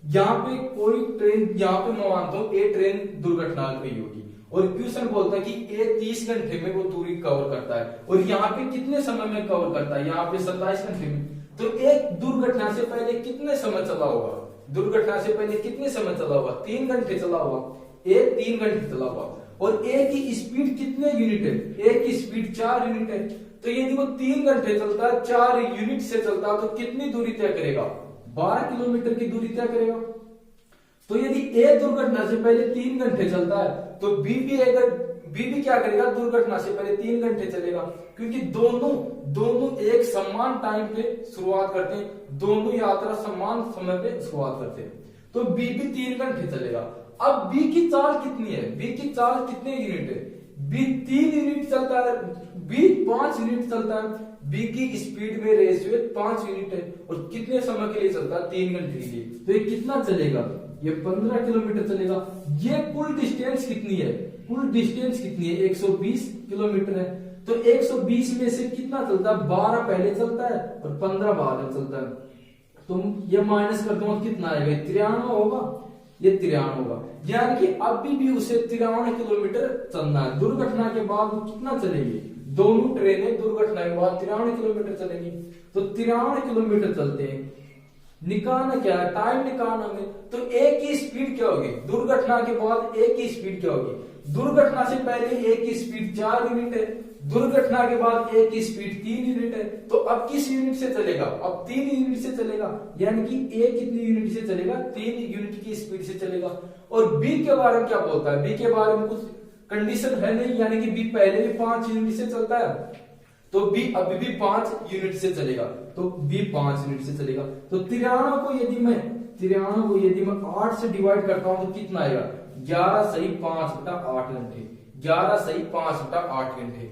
यहाँ पे कोई ट्रेन, यहाँ पे मैं मानता हूं ए ट्रेन दुर्घटना हुई होगी, और क्वेश्चन बोलता है कि ए 30 घंटे में वो दूरी कवर करता है। और यहाँ पे कितने समय में कवर करता है, यहाँ पे 27 घंटे में। तो एक दुर्घटना से पहले कितने समय चला होगा, दुर्घटना से पहले कितने समय चला होगा, 3 घंटे चला होगा। ए 3 घंटे चला होगा। और ए की स्पीड कितने यूनिट है, ए की स्पीड 4 यूनिट है। तो यदि वो 3 घंटे चलता है, 4 यूनिट से चलता है, तो कितनी दूरी तय करेगा, 12 किलोमीटर की दूरी तय करेगा। तो यदि ए दुर्घटना से पहले 3 घंटे चलता है, तो बी भी क्या करेगा, दुर्घटना से पहले 3 घंटे चलेगा। क्योंकि दोनों एक समान टाइम पे शुरुआत करते हैं, दोनों यात्रा समान समय पे शुरुआत करते हैं। तो बी भी 3 घंटे चलेगा। अब बी की चाल कितनी है, बी की चाल कितने यूनिट है, बी 3 यूनिट चलता है, बी 5 यूनिट चलता है। बी की स्पीड में रेशियो 5 यूनिट है, और कितने समय के लिए चलता है, 3 घंटे के लिए। तो ये कितना चलेगा, ये 15 किलोमीटर चलेगा। ये कुल डिस्टेंस कितनी है, कुल डिस्टेंस कितनी है, 120 किलोमीटर है। तो 120 में से कितना चलता है, 12 पहले चलता है और 15 बाद में चलता है। तो ये माइनस कर दूंगा, कितना आएगा, 93 होगा, ये 93 होगा। यानी कि अभी भी उसे 93 किलोमीटर चलना है। दुर्घटना के बाद वो कितना चलेगी, दोनों ट्रेनें दुर्घटना के बाद 93 किलोमीटर चलेंगी। तो 93 किलोमीटर चलते हैं। निकालना क्या है, टाइम निकालना हमें। तो ए की स्पीड क्या होगी, दुर्घटना के बाद ए की स्पीड क्या होगी, दुर्घटना से पहले ए की स्पीड 4 यूनिट है, दुर्घटना के बाद ए की स्पीड 3 यूनिट है। तो अब किस यूनिट से चलेगा, अब 3 यूनिट से चलेगा। यानी कि ए कितनी यूनिट से चलेगा, 3 यूनिट की स्पीड से चलेगा। और बी के बारे में क्या बोलता है, बी के बारे में कुछ कंडीशन है नहीं, यानी कि बी पहले भी 5 यूनिट से चलता है, तो बी अभी भी 5 यूनिट से चलेगा। तो बी 5 यूनिट से चलेगा। तो 93 को यदि मैं 8 से डिवाइड करता हूं तो कितना आएगा, 11 सही 5/8 घंटे, 11 सही 5/8 घंटे।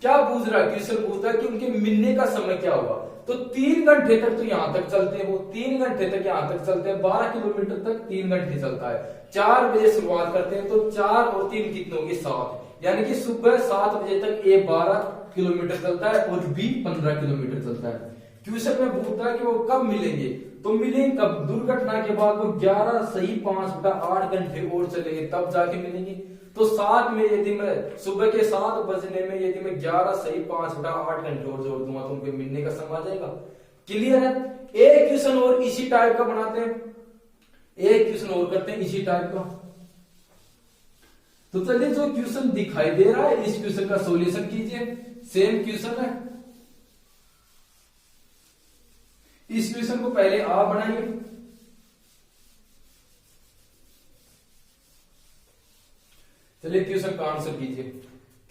क्या पूछ रहा है, क्वेश्चन पूछता है कि उनके मिलने का समय क्या होगा। तो 3 घंटे तक तो यहां तक चलते हैं, वो 3 घंटे तक यहां तक चलते हैं, 12 किलोमीटर तक 3 घंटे चलता है। 4 बजे शुरुआत करते हैं, तो 4 और 3 कितने होंगे, 7। यानी कि सुबह 7 बजे तक ए 12 किलोमीटर चलता है और बी 15 किलोमीटर चलता है। क्वेश्चन में पूछता है कि वो कब मिलेंगे, तो मिलेंगे कब, दुर्घटना के बाद वो 11 सही 5/8 घंटे और चलेंगे, तब जाके मिलेंगे। तो 7 में यदि मैं सुबह के 7 बजने में यदि मैं 11 सही 5/8 घंटे और जोड़ दूंगा तो उनके मिलने का समय आ जाएगा। क्लियर है। एक क्वेश्चन और इसी टाइप का बनाते हैं, एक क्वेश्चन और करते हैं इसी टाइप का। तो चलिए, जो क्वेश्चन दिखाई दे रहा है इस क्वेश्चन का सॉल्यूशन कीजिए। सेम क्वेश्चन है, इस क्वेश्चन को पहले आप बनाइए। चलिए क्वेश्चन का आंसर कीजिए।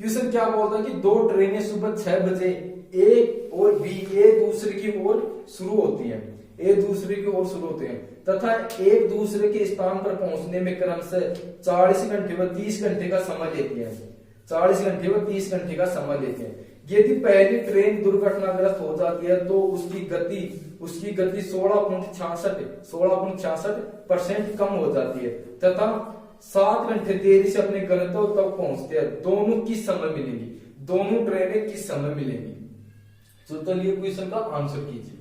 क्वेश्चन क्या बोलता है कि 2 ट्रेनें सुबह 6 बजे ए और बी एक दूसरे की ओर शुरू होती हैं, एक दूसरे की ओर शुरू होते हैं तथा एक दूसरे के स्थान पर पहुंचने में क्रमशः 40 घंटे व 30 घंटे का समय लेती है, 40 घंटे व 30 घंटे का समय लेते हैं। यदि पहली ट्रेन दुर्घटनाग्रस्त हो जाती है तो उसकी गति 16.66% कम हो जाती है तथा 7 घंटे देरी से अपने गंतव्य तक पहुंचते हैं। दोनों किस समय मिलेंगी, दोनों ट्रेनें किस समय मिलेंगी। तो चलिए क्वेश्चन का आंसर कीजिए।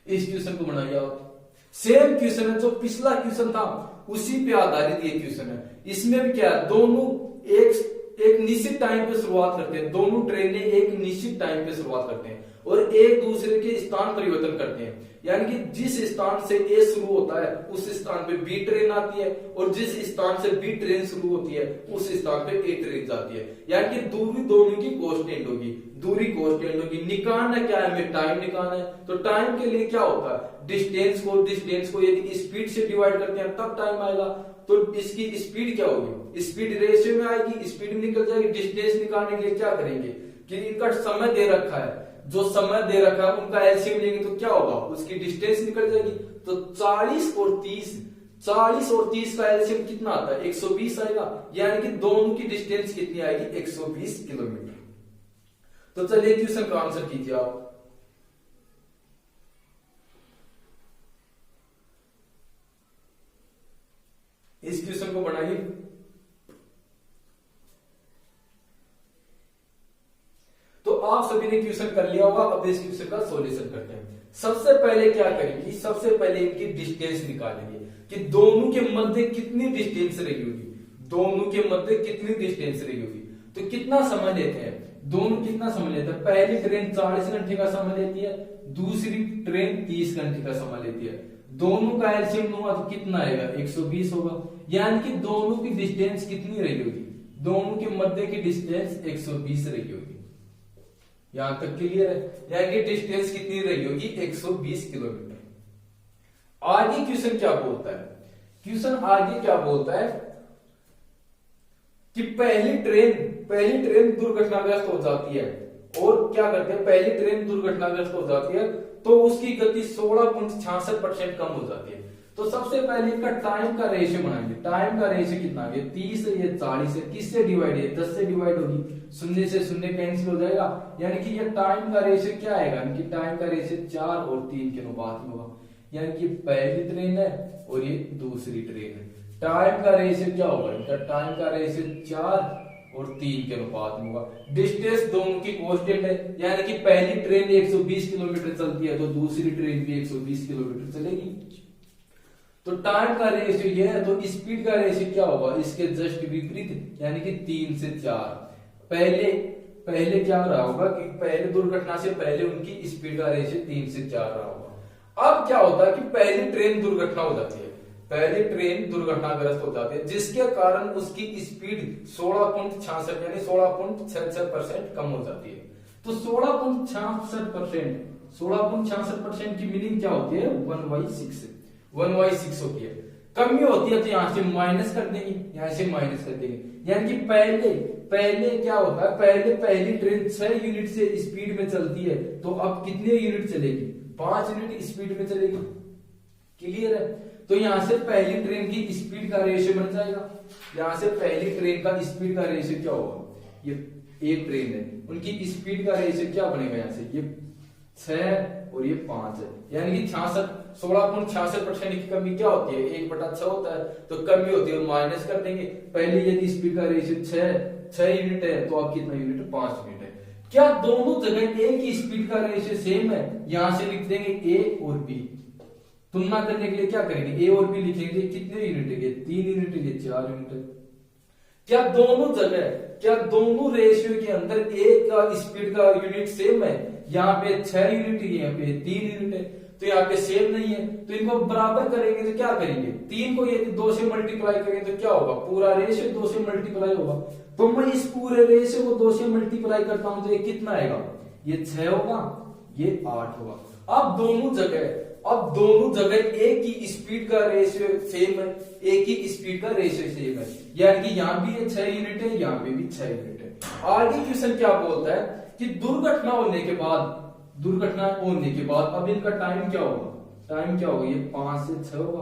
इस क्वेश्चन को बनाइए आप। सेम क्वेश्चन है, जो पिछला क्वेश्चन था उसी पे आधारित ये क्वेश्चन है। इसमें भी क्या है, दोनों एक एक निश्चित टाइम पे शुरुआत करते हैं, दोनों ट्रेनें एक निश्चित टाइम पे शुरुआत करते हैं और एक दूसरे के स्थान परिवर्तन करते हैं। यानी कि जिस स्थान से ए शुरू होता है उस स्थान पे बी ट्रेन आती है और जिस स्थान से बी ट्रेन शुरू होती है उस स्थान पे ए ट्रेन जाती है। यानी कि दूरी दोनों की कांस्टेंट होगी, दूरी कांस्टेंट होगी। निकालना क्या है, हमें टाइम निकालना है। तो टाइम के लिए क्या होता है, डिस्टेंस को यदि स्पीड से डिवाइड करते हैं तब टाइम आएगा। तो इसकी स्पीड क्या होगी, स्पीड रेशियो में आएगी, स्पीड निकल जाएगी। डिस्टेंस निकालने के लिए क्या करेंगे कि इनका समय दे रखा है, जो समय दे रखा है उनका एलसीएम लेंगे तो क्या होगा, उसकी डिस्टेंस निकल जाएगी। तो 40 और 30 का एलसीएम कितना आता है, 120 आएगा। यानी कि दोनों की डिस्टेंस कितनी आएगी, 120 किलोमीटर। तो चलिए क्वेश्चन का आंसर कीजिए आप। इस क्वेश्चन को बनाइए। तो आप सभी ने क्वेश्चन कर लिया होगा। अब इस क्वेश्चन का सॉल्यूशन करते हैं। सबसे पहले क्या करेंगे, सबसे पहले इनकी डिस्टेंस निकालेंगे कि दोनों के मध्य कितनी डिस्टेंस रही होगी, दोनों के मध्य कितनी डिस्टेंस रही होगी। तो कितना समय लेते हैं, दोनों कितना समय लेते हैं। पहली ट्रेन 40 घंटे का समय लेती है, दूसरी ट्रेन 30 घंटे का समय लेती है। दोनों का एलसीएम लूंगा तो कितना आएगा, 120 होगा। यानी कि दोनों की डिस्टेंस कितनी रही होगी, दोनों के मध्य की डिस्टेंस 120 रही होगी। यहां तक क्लियर है, यानी कि डिस्टेंस कितनी रही होगी, 120 किलोमीटर। आगे क्वेश्चन क्या बोलता है, क्वेश्चन आगे क्या बोलता है कि पहली ट्रेन दुर्घटनाग्रस्त हो जाती है और क्या करते हैं, पहली ट्रेन दुर्घटनाग्रस्त हो जाती है तो उसकी गति 16.66% कम हो जाती है। तो सबसे पहले इनका टाइम का रेशियो बनाएंगे। टाइम का रेशियो कितना है, 30 है, ये 40 है, किससे डिवाइड है, 10 से डिवाइड होगी, शून्य से शून्य कैंसिल हो जाएगा। यानी कि ये टाइम का रेशियो क्या आएगा, इनकी टाइम का रेशियो 4 और 3 के अनुपात में होगा। यानी कि पहली ट्रेन है और ये दूसरी ट्रेन है, टाइम का रेशियो क्या होगा, इनका टाइम का रेशियो 4 और 3 के अनुपात में होगा। डिस्टेंस दोनों की कांस्टेंट है, यानी कि पहली ट्रेन 120 किलोमीटर चलती है तो दूसरी ट्रेन भी 120 किलोमीटर चलेगी। तो टाइम का रेशियो ये है, तो स्पीड का रेशियो क्या होगा, इसके जस्ट विपरीत, यानी कि 3 से 4। पहले क्या रहा होगा कि पहले दुर्घटना से पहले उनकी स्पीड का रेशियो 3 से 4 रहा होगा। अब क्या होता है कि पहली ट्रेन दुर्घटना हो जाती है, पहली ट्रेन दुर्घटनाग्रस्त हो जाती है जिसके कारण उसकी स्पीड 16.66 यानी 16.66% कम हो जाती है। तो 16.66% की मीनिंग क्या होती है, 1/6 होती है। कमी होती है तो यहां से माइनस कर देंगे, यहां से माइनस कर देंगे। यानी कि पहले क्या होता है, पहली ट्रेन 6 यूनिट से स्पीड में चलती है तो अब कितने यूनिट चलेगी, 5 यूनिट स्पीड में चलेगी। क्लियर है। तो यहां से पहली ट्रेन की स्पीड का रेशियो बन जाएगा, यहां से पहली ट्रेन का स्पीड का रेशियो क्या होगा, ये एक ट्रेन है उनकी स्पीड का रेशियो क्या बनेगा, यहां से ये 6 और ये 5 है। यानी कि 16.66% की कमी क्या होती है, 1/6 होता है तो कमी होती है, माइनस कर देंगे। पहले यदि स्पीड का रेशियो 6 यूनिट है तो अब कितना यूनिट है, 5 यूनिट है। क्या दोनों जगह ए की स्पीड का रेशियो सेम है, यहां से लिख देंगे ए और बी। तुलना करने के लिए क्या करेंगे, ए और बी लिखेंगे, कितने यूनिट है, 3 यूनिट है, 4 यूनिट है। क्या दोनों रेशियो के अंदर ए का स्पीड का यूनिट सेम है, यहाँ पे 6 यूनिट है, यहाँ पे 3 यूनिट है, तो यहाँ पे सेम नहीं है। तो इनको बराबर करेंगे तो क्या करेंगे, 3 को यदि 2 से मल्टीप्लाई करेंगे तो क्या होगा, पूरा रेशियो 2 से मल्टीप्लाई होगा। तो मैं इस पूरे रेशियो को 2 से मल्टीप्लाई करता हूं तो ये कितना आएगा, ये 6 होगा, ये 8 होगा। अब दोनों जगह ए की स्पीड का रेशियो सेम है, ए की स्पीड का रेशियो सेम है, यानी कि यहाँ भी ये 6 यूनिट है, यहाँ पे भी 6 यूनिट है। आगे क्वेश्चन क्या बोलता है कि दुर्घटना होने के बाद अब इनका टाइम क्या होगा, ये 5 से 6 होगा,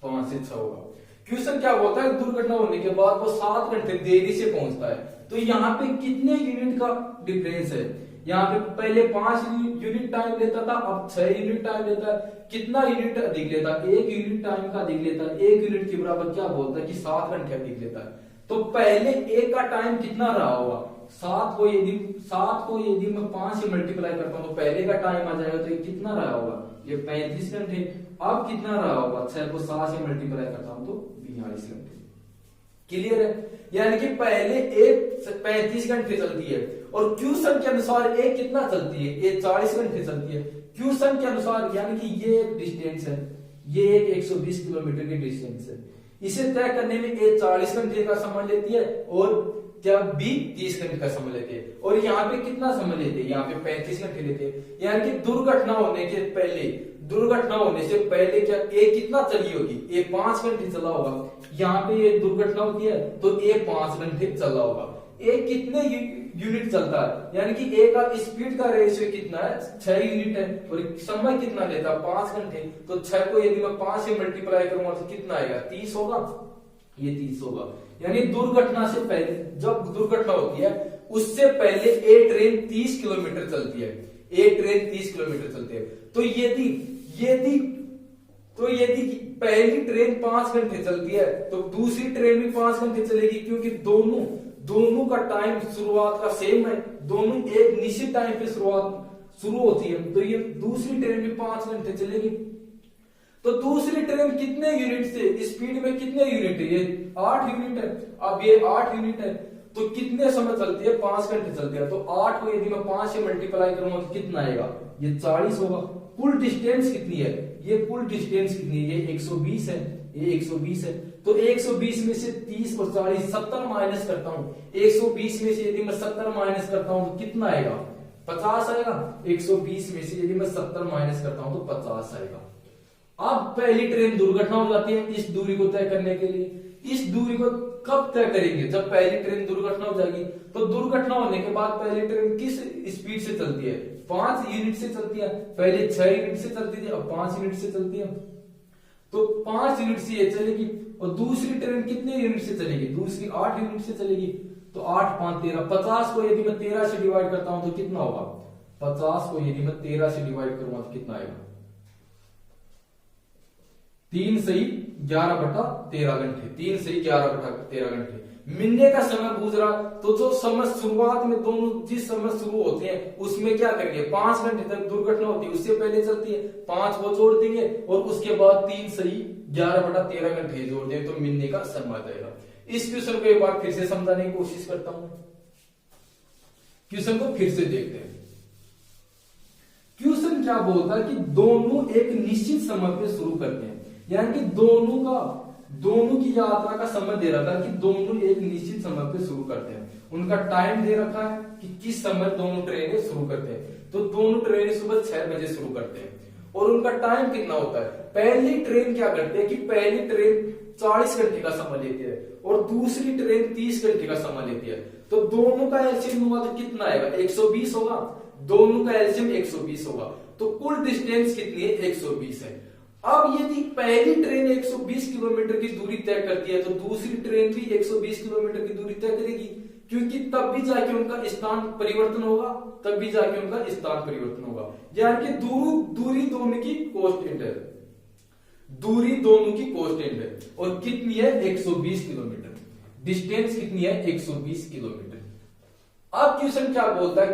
5 से 6 होगा। क्वेश्चन क्या बोलता है, दुर्घटना होने के बाद वो 7 घंटे देरी से पहुंचता है, तो यहाँ पे कितने यूनिट का डिफरेंस है, यहाँ पे पहले 5 यूनिट टाइम लेता था, अब 6 यूनिट टाइम लेता है। कितना यूनिट अधिक लेता है, 1 यूनिट टाइम का अधिक लेता है। 1 यूनिट के बराबर क्या बोलता है कि 7 घंटे अधिक लेता है। तो पहले ए का टाइम कितना रहा होगा, 7 को यदि मैं 5 से मल्टीप्लाई करता हूं तो पहले का टाइम आ जाएगा, तो ये कितना रहा होगा, ये 35 घंटे। अब कितना रहा होगा, 6 को 7 से मल्टीप्लाई करता हूं तो 42 घंटे। क्लियर है? यानी कि पहले ए 35 घंटे चलती है और क्यूसन के अनुसार ए कितना चलती है, ए 40 घंटे चलती है। क्यूसन के अनुसार यानी कि ये एक डिस्टेंस है, ये एक 120 किलोमीटर की डिस्टेंस है। इसे तय करने में ए 40 घंटे का समय लेती है और क्या बी 30 घंटे का समय लेते हैं। और यहाँ पे कितना समय लेते हैं, यहाँ पे 35 घंटे लेते हैं। यानी कि दुर्घटना होने से पहले क्या ए कितना चली होगी, ए 5 घंटे चला होगा। यहाँ पे ये दुर्घटना होती है तो ए 5 घंटे चला होगा। ए कितने यूनिट चलता है, यानी कि ए का स्पीड का रेशियो कितना है, 6 यूनिट है और समय कितना लेता है, 5 घंटे। तो 6 को यदि मैं 5 से मल्टीप्लाई करूंगा तो कितना आएगा, 30 होगा, ये 30 होगा। यानी दुर्घटना से पहले, जब दुर्घटना होती है उससे पहले ए ट्रेन 30 किलोमीटर चलती है, ए ट्रेन 30 किलोमीटर चलती है। तो यदि पहली ट्रेन 5 घंटे चलती है तो दूसरी ट्रेन भी 5 घंटे चलेगी, क्योंकि दोनों का टाइम शुरुआत का सेम है, दोनों एक निश्चित टाइम पे शुरू होती है। तो ये दूसरी ट्रेन भी 5 घंटे चलेगी। तो दूसरी ट्रेन कितने यूनिट से, स्पीड में कितने यूनिट है, ये 8 यूनिट है। अब ये 8 यूनिट है तो कितने समय चलती है, 5 घंटे चलती है। तो 8 को यदि मैं 5 से मल्टीप्लाई करूंगा तो कितना आएगा, ये 40 होगा। कुल डिस्टेंस कितनी है, ये कुल डिस्टेंस कितनी है, ये 120 है, ये 120 है। तो 120 में से 30 और 40 70 माइनस करता हूं, 120 में से यदि मैं 70 माइनस करता हूं तो कितना आएगा, 50 आएगा। 120 में से यदि मैं 70 माइनस करता हूं तो 50 आएगा। अब पहली ट्रेन दुर्घटना हो जाती है इस दूरी को तय करने के लिए। इस दूरी को कब तय करेंगे, जब पहली ट्रेन दुर्घटना हो जाएगी। तो दुर्घटना होने के बाद पहली ट्रेन किस स्पीड से चलती है, 5 यूनिट से चलती है। पहले 6 यूनिट से चलती थी, अब 5 यूनिट से चलती है। तो 5 यूनिट से ये चलेगी और दूसरी ट्रेन कितने यूनिट से चलेगी, दूसरी 8 यूनिट से चलेगी। तो 8 5 13, 50 को यदि मैं 13 से डिवाइड करता हूं तो कितना होगा, 50 को यदि मैं 13 से डिवाइड करूंगा तो कितना आएगा, 3 सही 11/13 घंटे, 3 सही 11/13 घंटे। मिलने का समय गुजरा तो जो समय शुरुआत में दोनों जिस समय शुरू होते हैं उसमें क्या करेंगे, 5 घंटे तक दुर्घटना होती है उससे पहले चलती है, 5 को जोड़ देंगे और उसके बाद 3 सही 11/13 घंटे जोड़ देंगे तो मिलने का समय आएगा। इस क्वेश्चन को एक बार फिर से समझाने की कोशिश करता हूं। क्वेश्चन को फिर से देखते हैं। क्वेश्चन क्या बोलता है कि दोनों एक निश्चित समय पे शुरू करते हैं, यानी कि दोनों की यात्रा का समय दे रखा है कि दोनों एक निश्चित समय पे शुरू करते हैं। उनका टाइम दे रखा है कि किस समय दोनों ट्रेनें शुरू करते हैं। तो दोनों ट्रेनें सुबह 6 बजे शुरू करते हैं और उनका टाइम कितना होता है। पहली ट्रेन क्या करती है कि पहली ट्रेन 40 घंटे का समय लेती है और दूसरी ट्रेन 30 घंटे का समय लेती है। तो दोनों का एलसीएम हुआ तो कितना आएगा, 120 होगा। दोनों का एलसीएम 120 होगा। तो कुल डिस्टेंस कितनी है, 120 है। अब यदि पहली ट्रेन 120 किलोमीटर की दूरी तय करती है तो दूसरी ट्रेन भी 120 किलोमीटर की दूरी तय करेगी, क्योंकि तब भी जाके उनका स्थान परिवर्तन होगा, यानी कि दूरी दोनों की कांस्टेंट है, दूरी दोनों की कांस्टेंट है। और कितनी है, 120 किलोमीटर। डिस्टेंस कितनी है, 120 किलोमीटर। अब क्वेश्चन क्या बोलता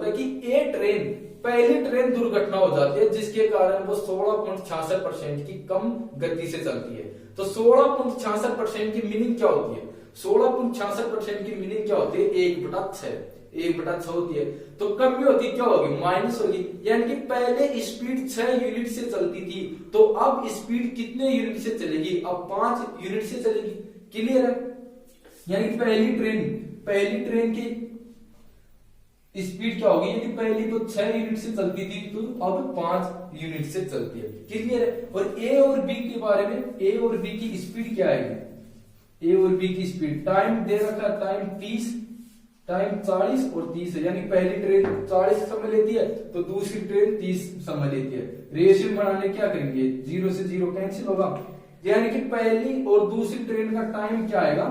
है कि ए ट्रेन, पहली ट्रेन दुर्घटना हो जाती है जिसके कारण वो 16.66% की कम गति से चलती है। तो 16.66% की मीनिंग क्या होती है, 16.66% की मीनिंग क्या होती है, 1/6 होती है। तो कमी होती क्या होगी, माइनस होगी। यानी कि पहले स्पीड 6 यूनिट से चलती थी तो अब स्पीड कितने यूनिट से चलेगी, अब 5 यूनिट से चलेगी। क्लियर है? यानी पहली ट्रेन की स्पीड क्या होगी, यदि पहली तो 6 यूनिट से चलती थी तो अब 5 यूनिट से चलती है। क्लियर है? और ए और बी के बारे में, ए और बी की स्पीड क्या आएगी, ए और बी की स्पीड, टाइम दे रखा, टाइम 40 और 30 है। यानी पहली ट्रेन 40 समय लेती है तो दूसरी ट्रेन 30 समय लेती है। रेशियो बनाने क्या करेंगे, 0 से 0 कैंसिल होगा। यानी कि पहली और दूसरी ट्रेन का टाइम क्या आएगा,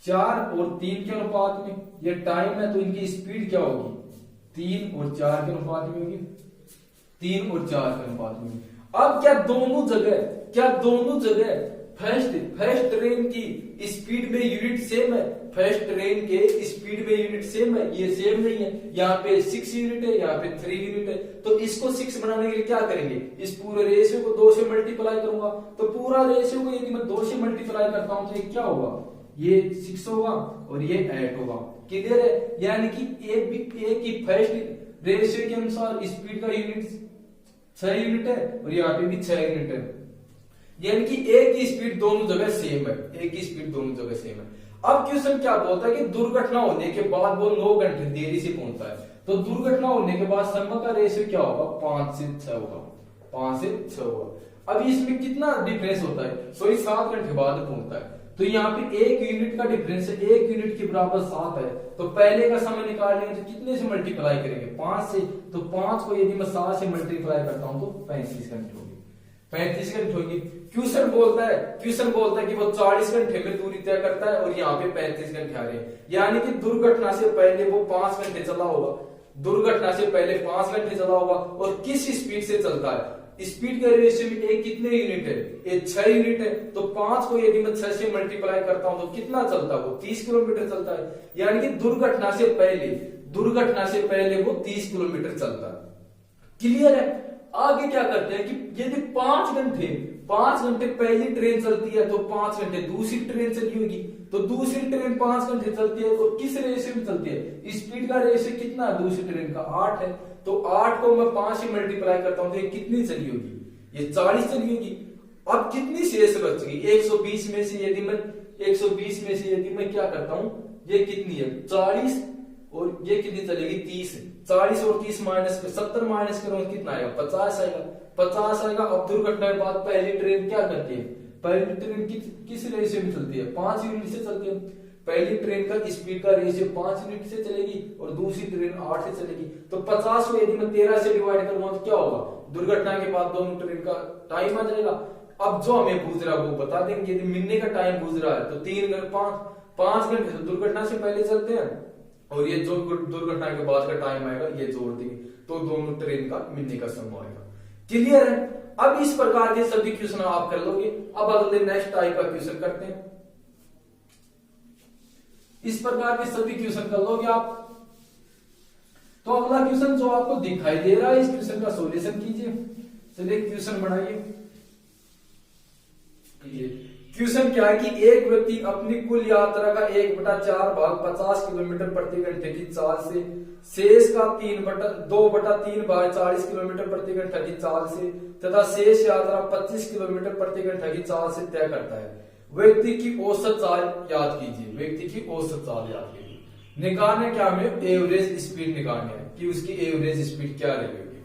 4 और 3 के अनुपात में। ये टाइम है तो इनकी स्पीड क्या होगी, 3 और 4 के अनुपात में होगी, 3 और 4 के अनुपात में। अब क्या दोनों जगह फर्स्ट ट्रेन की स्पीड में यूनिट सेम है, फर्स्ट ट्रेन के स्पीड में यूनिट सेम है, ये सेम नहीं है। यहाँ पे 6 यूनिट है, यहाँ पे 3 यूनिट है। तो इसको 6 बनाने के लिए क्या करेंगे, इस पूरे रेशियो को 2 से मल्टीप्लाई करूंगा। तो पूरा रेशियो को यदि मैं 2 से मल्टीप्लाई करता हूं तो ये क्या होगा, ये 6 होगा और ये 8 होगा। क्लियर है, यानी कि एक की फर्स्ट रेशियो के अनुसार स्पीड का यूनिट 6 यूनिट है और यहाँ पे भी 6 यूनिट है, यानी कि एक की स्पीड दोनों जगह सेम है, एक की स्पीड दोनों जगह सेम है। अब क्वेश्चन क्या बोलता है कि दुर्घटना होने के बाद वो 9 घंटे देरी से पहुंचता है, तो दुर्घटना होने के बाद समय का रेशियो क्या होगा, 5 से 6 होगा, 5 से 6 होगा। अब इसमें कितना डिफरेंस होता है, सॉरी 7 घंटे बाद पहुंचता है। तो यहाँ पे 1 यूनिट का डिफरेंस है, 1 यूनिट के बराबर 7 है। तो पहले का समय निकाल लेंगे तो कितने से मल्टीप्लाई करेंगे, 5 से। तो 5 को यदि मैं 7 से मल्टीप्लाई करता हूं तो 35 घंटे होगी, 35 घंटे होगी। क्वेश्चन बोलता है कि वो 40 घंटे में दूरी तय करता है और यहाँ पे 35 घंटे आ रहे हैं, यानी कि दुर्घटना से पहले वो 5 घंटे चला होगा, दुर्घटना से पहले 5 घंटे चला होगा। और किस स्पीड से चलता है, स्पीड का रेशियो में एक कितने यूनिट है, ये 6 यूनिट है। तो 5 को यदि मैं 6 से मल्टीप्लाई करता हूं तो कितना चलता है, वो 30 किलोमीटर चलता है, यानी कि दुर्घटना से पहले वो 30 किलोमीटर चलता है। क्लियर है। आगे क्या करते हैं कि यदि 5 घंटे पहली ट्रेन चलती है तो 5 घंटे दूसरी ट्रेन चली होगी, तो दूसरी ट्रेन 5 घंटे चलती है तो किस रेशियो में चलती है, स्पीड का रेशियो कितना है दूसरी ट्रेन का, 8 है। तो 8 को मैं 5 से मल्टीप्लाई करता हूं तो ये कितनी चली होगी, ये 40 चली होगी। अब कितनी शेष बचेगी, 120 में से यदि मैं क्या करता हूं, ये कितनी है 40 और ये कितनी चलेगी 30, 40 और 30 माइनस 70 माइनस करो कितना आएगा, 50 आएगा, 50 आएगा। अब दुर्घटना के बाद पहली ट्रेन क्या करती है, पहली ट्रेन किस रेशियो में चलती है, 5 यूनिट से चलती है। पहली ट्रेन का स्पीड का रेशियो 5 यूनिट से चलेगी और दूसरी ट्रेन 8 से चलेगी। तो 50 को यदि मैं 13 से डिवाइड करूंगा तो क्या होगा, दुर्घटना के बाद दोनों ट्रेन का टाइम आ जाएगा। अब जो हमें पूछ रहा है वो बता देंगे, यदि मिलने का टाइम पूछ रहा है तो 5 घंटे दुर्घटना से पहले चलते हैं और ये जो दुर्घटना के बाद का टाइम आएगा ये जोड़ देंगे तो दोनों ट्रेन का मिलने का समय आएगा। क्लियर है। अब इस प्रकार के सभी क्वेश्चन आप कर लोगे। अब अगले नेक्स्ट टाइप का क्वेश्चन करते हैं, इस प्रकार के सभी क्वेश्चन कर लोगे आप। तो अगला क्वेश्चन जो आपको दिखाई दे रहा है इस क्वेश्चन का सॉल्यूशन कीजिए। चलिए क्वेश्चन बनाइए। क्वेश्चन क्या है कि एक व्यक्ति अपनी कुल यात्रा का 1/4 भाग 50 किलोमीटर प्रति घंटे की चाल से, शेष का 2/3 भाग 40 किलोमीटर प्रति घंटा की चाल से तथा शेष यात्रा 25 किलोमीटर प्रति घंटा की चाल से तय करता है। व्यक्ति की औसत चाल याद कीजिए, व्यक्ति की औसत चाल याद कीजिए। निकालने क्या हमें, एवरेज स्पीड निकालनी है कि उसकी एवरेज स्पीड क्या रहेगी।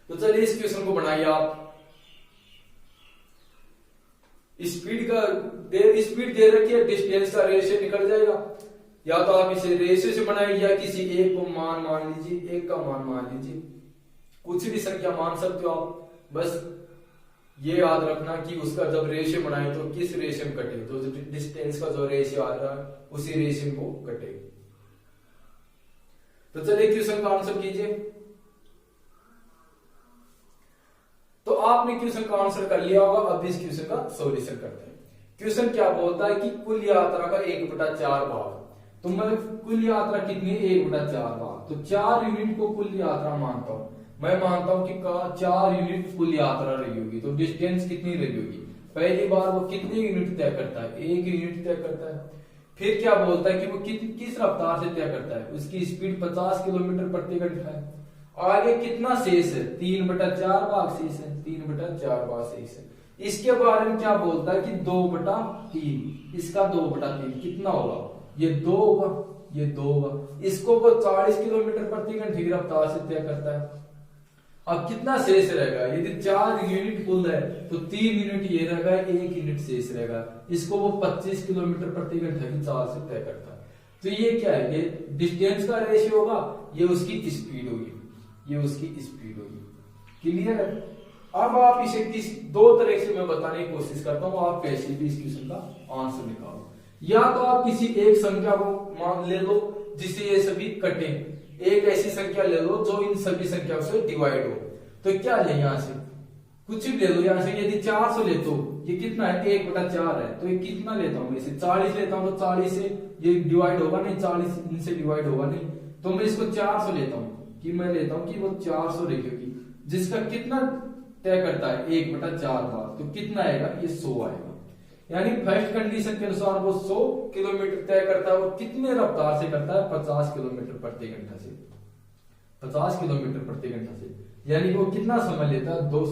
तो चलिए इस क्वेश्चन को बनाइए आप। स्पीड दे रखी है, डिस्टेंस का रेशियो निकल जाएगा। या तो आप इसे रेशियो से बनाइए या किसी एक को मान लीजिए, एक का मान लीजिए, कुछ भी संख्या मान सकते हो आप। बस ये याद रखना कि उसका जब रेशियो बनाए तो किस रेशियो में कटे, तो डिस्टेंस का जो रेशियो आ रहा है उसी रेशियो को कटे। तो चलिए क्वेश्चन का आंसर कीजिए। तो आपने क्वेश्चन का आंसर कर लिया होगा। अब इस क्वेश्चन का सॉल्यूशन करते हैं। क्वेश्चन क्या बोलता है कि कुल यात्रा का 1/4 भाग, तो मैं कुल यात्रा कितनी है, 1/4 भाग, तो 4 यूनिट को कुल यात्रा मानता हूं। मैं मानता हूं कि 4 यूनिट कुल यात्रा रही होगी। तो डिस्टेंस कितनी रही होगी, पहली बार वो कितनी यूनिट तय करता है, 1 यूनिट तय करता है। फिर क्या बोलता है कि वो किस रफ्तार से तय करता है, उसकी स्पीड 50 किलोमीटर प्रति घंटा है। आगे कितना शेष है, 3/4 भाग शेष है, 3/4 भाग शेष है। इसके बारे में क्या बोलता है कि 2/3, इसका 2/3 कितना होगा, ये 2 होगा, ये 2 होगा। इसको वो 40 किलोमीटर प्रति घंटे की रफ्तार से तय करता है। अब कितना शेष रहेगा, यदि 4 यूनिट कुल है तो 3 यूनिट ये रहेगा, 1 यूनिट शेष रहेगा। इसको वो 25 किलोमीटर प्रति घंटे की चाल से तय करता है। तो ये क्या है, ये डिस्टेंस का रेशियो होगा, ये उसकी स्पीड होगी, ये उसकी स्पीड होगी। क्लियर है। अब आप इसे दो तरह से मैं बताने की कोशिश करता हूं, आप कैसे भी इस क्वेश्चन का आंसर निकालो। या तो आप किसी एक संख्या को मान ले लो जिसे ये सभी कटे, एक ऐसी संख्या ले लो जो इन सभी संख्याओं से डिवाइड हो। तो क्या ले, यहां से कुछ भी ले लो यहाँ से, यदि 400 लेते हो ये कितना है 1/4 है, तो ये कितना लेता हूँ इसे 40 लेता हूँ, तो 40 से ये डिवाइड होगा नहीं, 40 इनसे डिवाइड होगा नहीं, तो मैं इसको 400 लेता हूँ कि मैं लेता हूँ कि वो 400 रहेगी, जिसका कितना तय करता है 1/4 बार, तो कितना आएगा ये 100 आएगा। यानी फर्स्ट कंडीशन के अनुसार वो 100 किलोमीटर तय करता है, और कितने रफ्तार से करता है 50 किलोमीटर प्रति घंटा से, 50 किलोमीटर प्रति घंटा से, यानी वो कितना समय लेता है 2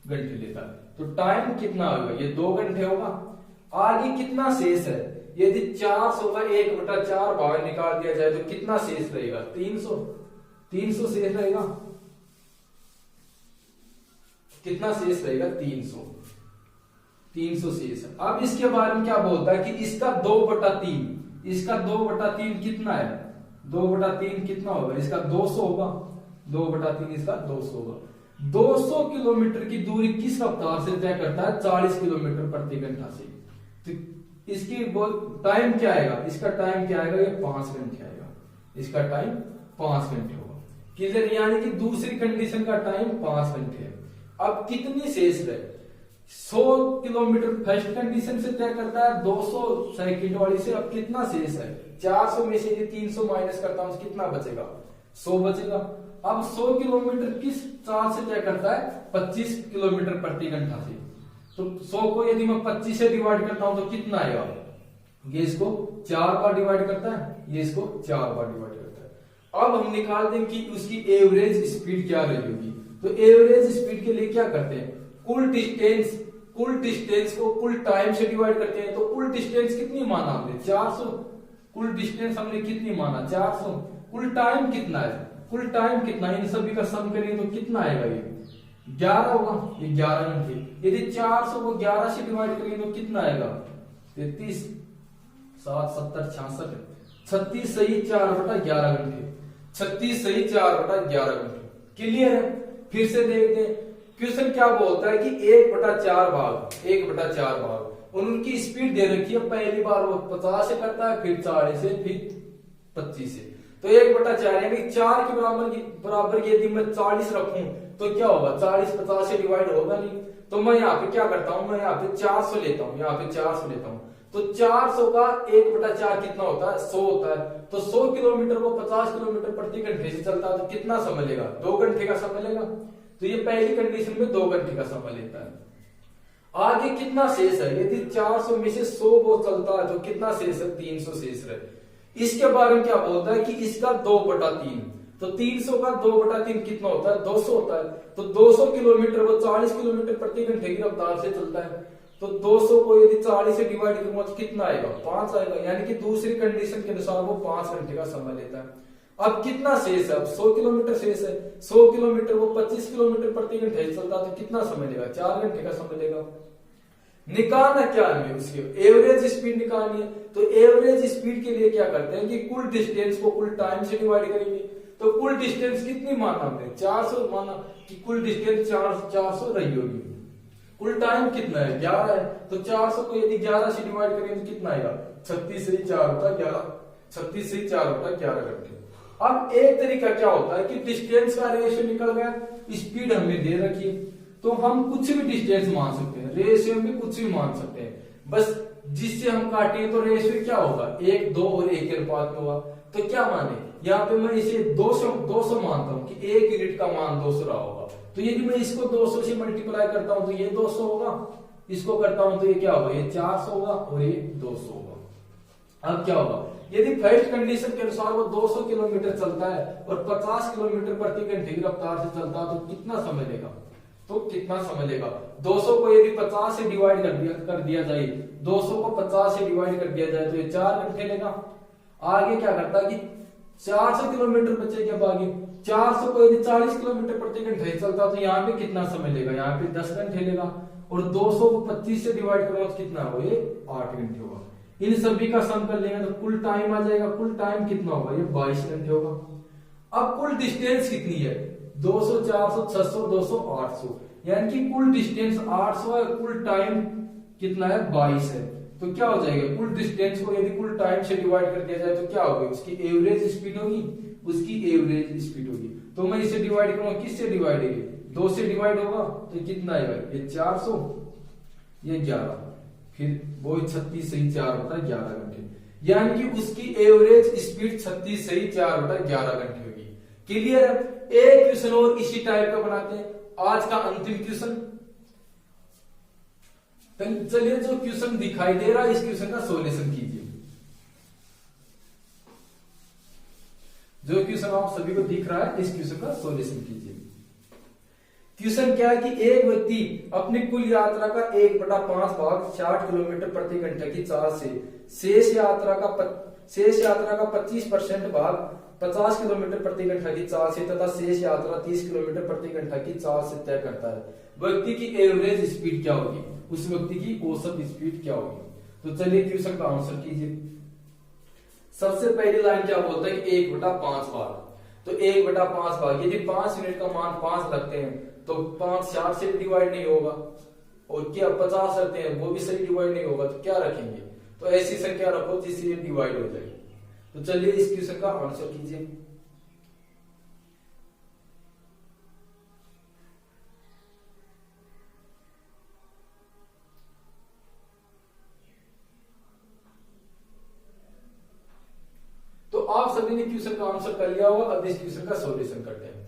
घंटे लेता है। तो टाइम कितना होगा ये 2 घंटे होगा। आगे कितना शेष है, यदि 400 का 1/4 भाग निकाल दिया जाए तो कितना शेष रहेगा 300 शेष रहेगा, कितना शेष रहेगा 300 शेष है। अब इसके बारे में क्या बोलता है कि इसका 2/3, इसका 2/3 कितना है, 2/3 कितना होगा, इसका 200 होगा, 2/3 इसका 200 होगा। 200 किलोमीटर की दूरी किस रफ्तार से तय करता है 40 किलोमीटर प्रति घंटा से, तो इसकी टाइम क्या आएगा, इसका टाइम क्या आएगा, ये 5 घंटे आएगा, इसका टाइम 5 घंटे होगा। क्लियर, यानी कि दूसरी कंडीशन का टाइम 5 घंटे है। अब कितनी शेष रहे, 100 किलोमीटर फर्स्ट कंडीशन से तय करता है 200 सेकंड वाली से, अब कितना शेष है 400 में से 300 माइनस करता हूं कितना बचेगा 100 बचेगा। अब 100 किलोमीटर किस चाल से तय करता है 25 किलोमीटर प्रति घंटा से, तो 100 को यदि मैं 25 से डिवाइड करता हूं तो कितना आएगा, ये इसको 4 बार डिवाइड करता है, ये इसको 4 बार डिवाइड करता है। अब हम निकाल दें कि उसकी एवरेज स्पीड क्या रही होगी, तो एवरेज स्पीड के लिए क्या करते हैं, कुल डिस्टेंस को कुल टाइम से डिवाइड करते हैं, तो कुल डिस्टेंस कितनी माना हमने 400, कुल डिस्टेंस हमने कितनी माना 400, कुल टाइम कितना है, कुल टाइम कितना, इन सभी का सम करेंगे तो कितना आएगा ये 11 होगा, ये 11 घंटे। यदि 400 को 11 से डिवाइड करेंगे तो कितना आएगा 33 7 70 66, 36 सही 4/11 घंटे, 36 सही 4/11 घंटे। क्लियर है, फिर से देखते हैं क्वेश्चन क्या बोलता है कि 1/4 भाग उनकी स्पीड दे रखी है, पहली बार वो 50 से करता है, फिर 40 से, फिर 25 से, तो 1/4 यानी 4 के बराबर यदि मैं 40 रखूं तो क्या होगा 40 50 से डिवाइड होगा नहीं, तो मैं यहाँ पे क्या करता हूं, मैं यहाँ पे 400 लेता हूं, यहाँ पे 400 लेता हूं, तो 400 का 1/4 कितना होता है 100 होता है, तो 100 किलोमीटर को 50 किलोमीटर प्रति घंटे से चलता है, तो कितना समय लेगा 2 घंटे का समय लेगा, तो ये पहली कंडीशन में 2 घंटे का समय लेता है। आगे कितना शेष है, यदि 400 में से 100 वो चलता है तो कितना शेष है 300 शेष रहे। इसके बारे में क्या बोलता है कि इसका 2/3, तो 300 का 2/3 कितना होता है 200 होता है, तो 200 किलोमीटर वो 40 किलोमीटर प्रति घंटे की रफ्तार से चलता है, तो 200 को यदि 40 से डिवाइड करूंगा तो कितना आएगा 5 आएगा, यानी कि दूसरी कंडीशन के अनुसार वो 5 घंटे का समय लेता है। अब कितना शेष है, अब 100 किलोमीटर शेष है, 100 किलोमीटर वो 25 किलोमीटर प्रति घंटे चलता है, तो कितना समय लेगा 4 घंटे का समय लेगा। निकालना क्या है, उसकी एवरेज स्पीड निकालनी है, तो एवरेज स्पीड के लिए क्या करते हैं कि कुल डिस्टेंस को कुल टाइम से डिवाइड करेंगे, तो कुल डिस्टेंस कितनी माना हमने 400 माना कि कुल डिस्टेंस 400 रही होगी, कुल टाइम कितना है 11 है, तो 400 को यदि 11 से डिवाइड करेंगे तो कितना आएगा 36 से 4 होता है 11, 36 से 4 होता है 11 घंटे। अब एक तरीका क्या होता है कि डिस्टेंस का रेशियो निकल गया, स्पीड हमने दे रखी है, तो हम कुछ भी डिस्टेंस मान सकते हैं, रेशियो में कुछ भी मान सकते हैं, बस जिससे हम काटें तो रेशियो क्या होगा 1 2 और 1 के अनुपात में होगा, तो क्या माने यहाँ पे मैं इसे 200 मानता हूं कि 1 यूनिट का मान 200 रहा होगा, तो यदि मैं इसको 200 से मल्टीप्लाई करता हूं तो ये 200 होगा, इसको करता हूं तो ये क्या होगा ये 400 होगा और ये 200 होगा। अब क्या होगा, यदि फर्स्ट कंडीशन के अनुसार वो 200 किलोमीटर चलता है और 50 किलोमीटर प्रति घंटे की रफ्तार से चलता है, तो कितना समय लेगा, तो कितना समय लेगा 200 को यदि 50 से डिवाइड कर दिया जाए, 200 को 50 से डिवाइड कर दिया जाए तो ये 4 घंटे लेगा। आगे क्या करता है कि 400 किलोमीटर बचे क्या आगे, 400 को यदि 40 किलोमीटर प्रति घंटे चलता तो यहाँ पे कितना समय लेगा, यहाँ पे 10 घंटे लेगा, और 200 को 25 से डिवाइड करूंगा तो कितना होगा ये 8 घंटे होगा। इन सभी का सम कर लेंगे तो कुल टाइम आ जाएगा, कुल टाइम कितना होगा ये 22 घंटे होगा। अब कुल डिस्टेंस कितनी है 200 400 600 200 800, यानी कि कुल डिस्टेंस 800 है, कुल टाइम कितना है 22 है, तो क्या हो जाएगा कुल डिस्टेंस को यदि कुल टाइम से डिवाइड कर दिया जाए तो क्या होगी उसकी एवरेज स्पीड होगी, उसकी एवरेज स्पीड होगी। तो मैं इसे डिवाइड करूंगा, किससे डिवाइड होगी 2 से डिवाइड होगा तो कितना आएगा, ये 400, ये 11, फिर वो 36 सही 4/11 घंटे, यानी कि उसकी एवरेज स्पीड 36 सही 4/11 घंटे होगी। क्लियर है? एक क्वेश्चन और इसी टाइप का बनाते हैं, आज का अंतिम क्वेश्चन। चलिए जो क्वेश्चन दिखाई दे रहा है इस क्वेश्चन का सॉल्यूशन कीजिए। जो क्वेश्चन आप सभी को दिख रहा है इस क्वेश्चन का सॉल्यूशन कीजिए। क्वेश्चन क्या है कि एक व्यक्ति अपनी कुल यात्रा का 1/5 भाग 60 किलोमीटर प्रति घंटे की चाल से शेष यात्रा का 25% भाग 50 किलोमीटर प्रति घंटा की चाल से तथा शेष यात्रा 30 किलोमीटर प्रति घंटा की चाल से तय करता है। व्यक्ति की एवरेज स्पीड क्या होगी, उस व्यक्ति की औसत स्पीड क्या होगी? तो चलिए क्वेश्चन का आंसर कीजिए। सबसे पहली लाइन क्या बोलता है कि 1/5 भाग, तो 1/5 भाग, यदि 5 यूनिट का मान 5 रखते हैं तो 5 60 से डिवाइड नहीं होगा, और क्या 50 रखते हैं वो भी सही डिवाइड नहीं होगा, तो क्या रखेंगे, तो ऐसी संख्या रखो जिससे ये डिवाइड हो जाए। तो चलिए इस क्वेश्चन का आंसर कीजिए। तो आप सभी ने क्वेश्चन का आंसर कर लिया होगा, अब इस क्वेश्चन का सॉल्यूशन करते हैं।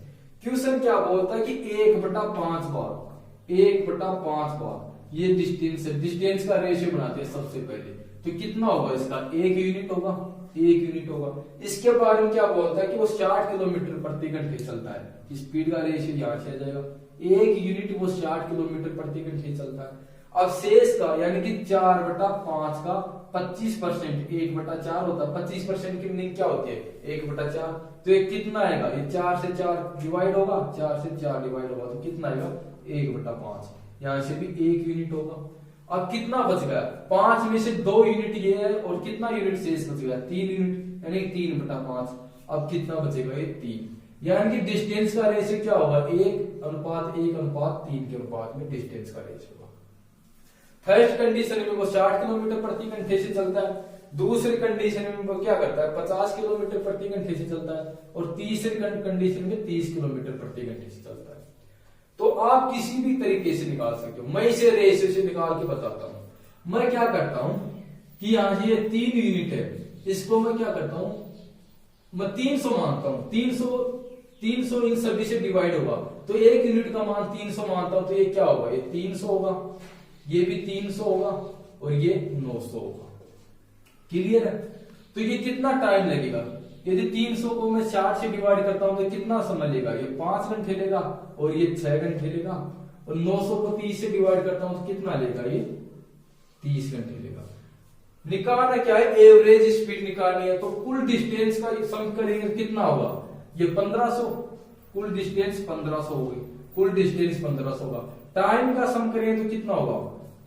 क्वेश्चन क्या बोलता है कि 1/5 भाग, 1/5 भाग ये डिस्टेंस है, डिस्टेंस का रेशियो बनाते हैं सबसे पहले, तो कितना होगा इसका, 1 यूनिट होगा, 1 यूनिट होगा। इसके बारे में क्या बोलता है कि वो 60 किलोमीटर प्रति घंटे चलता है, स्पीड का रेशियो यहां से आ जाएगा, 1 यूनिट वो 60 किलोमीटर प्रति घंटे चलता है। अब शेष का यानी कि 4/5 का 25%, 1/4 होता है, 25% की मीनिंग क्या होती है, 1/4, तो ये कितना आएगा, ये 4 से 4 डिवाइड होगा, 4 से 4 डिवाइड होगा तो कितना आएगा 1/5, यहां से भी 1 यूनिट होगा। अब कितना बच गया, 5 में से 2 यूनिट ये है और कितना यूनिट शेष बच गया, 3 यूनिट, यानी 3/5। अब कितना बचेगा, ये 3, यानी कि डिस्टेंस का रेशियो क्या होगा, 1:1:3 के अनुपात में डिस्टेंस का रेशियो होगा। फर्स्ट कंडीशन में वो 60 किलोमीटर प्रति घंटे से चलता है, दूसरी कंडीशन में वो क्या करता है 50 किलोमीटर प्रति घंटे से चलता है, और तीसरी कंडीशन में 30 किलोमीटर प्रति घंटे से चलता है। तो आप किसी भी तरीके से निकाल सकते हो, मैं इसे रेशियो से निकाल के बताता हूं। मैं क्या करता हूं कि यहां ये 3 यूनिट है, इसको मैं क्या करता हूं, मैं 300 मानता हूं, 300 इन सभी से डिवाइड होगा, तो 1 यूनिट का मान 300 मानता हूं, तो ये क्या होगा, ये 300 होगा, ये भी 300 होगा, और ये 900 होगा। क्लियर है? तो ये कितना टाइम लगेगा, यदि 300 को मैं 60 से डिवाइड करता हूं तो कितना समय लेगा, ये 5 घंटे लेगा, और ये 6 घंटे लेगा, और 900 को 30 से डिवाइड करता हूं तो कितना लेगा, ये 30 घंटे लेगा। निकालना क्या है, एवरेज स्पीड निकालनी है, तो कुल डिस्टेंस का सम करेंगे कितना होगा, ये 1500, कुल डिस्टेंस 1500 हो गई, कुल डिस्टेंस 1500 होगा। टाइम का सम करेंगे तो कितना होगा,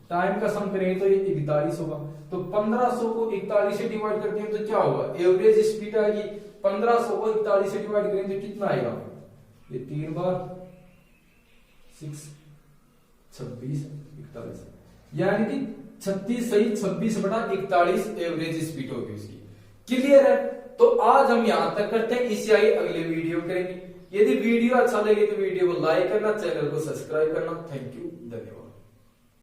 टाइम का सम करेंगे तो ये 41 होगा, तो 1500 को 41 से डिवाइड करते हैं तो क्या होगा, एवरेज स्पीड आएगी, 1500 को 41 से डिवाइड करेंगे तो कितना आएगा, ये 3 बार 6 26 41, यानी कि 36 सही 26/41 एवरेज स्पीड होगी उसकी। क्लियर है? तो आज हम यहां तक करते हैं, इससे आगे अगले वीडियो करेंगे। यदि वीडियो अच्छा लगे तो वीडियो को लाइक करना, चैनल को सब्सक्राइब करना। थैंक यू, धन्यवाद।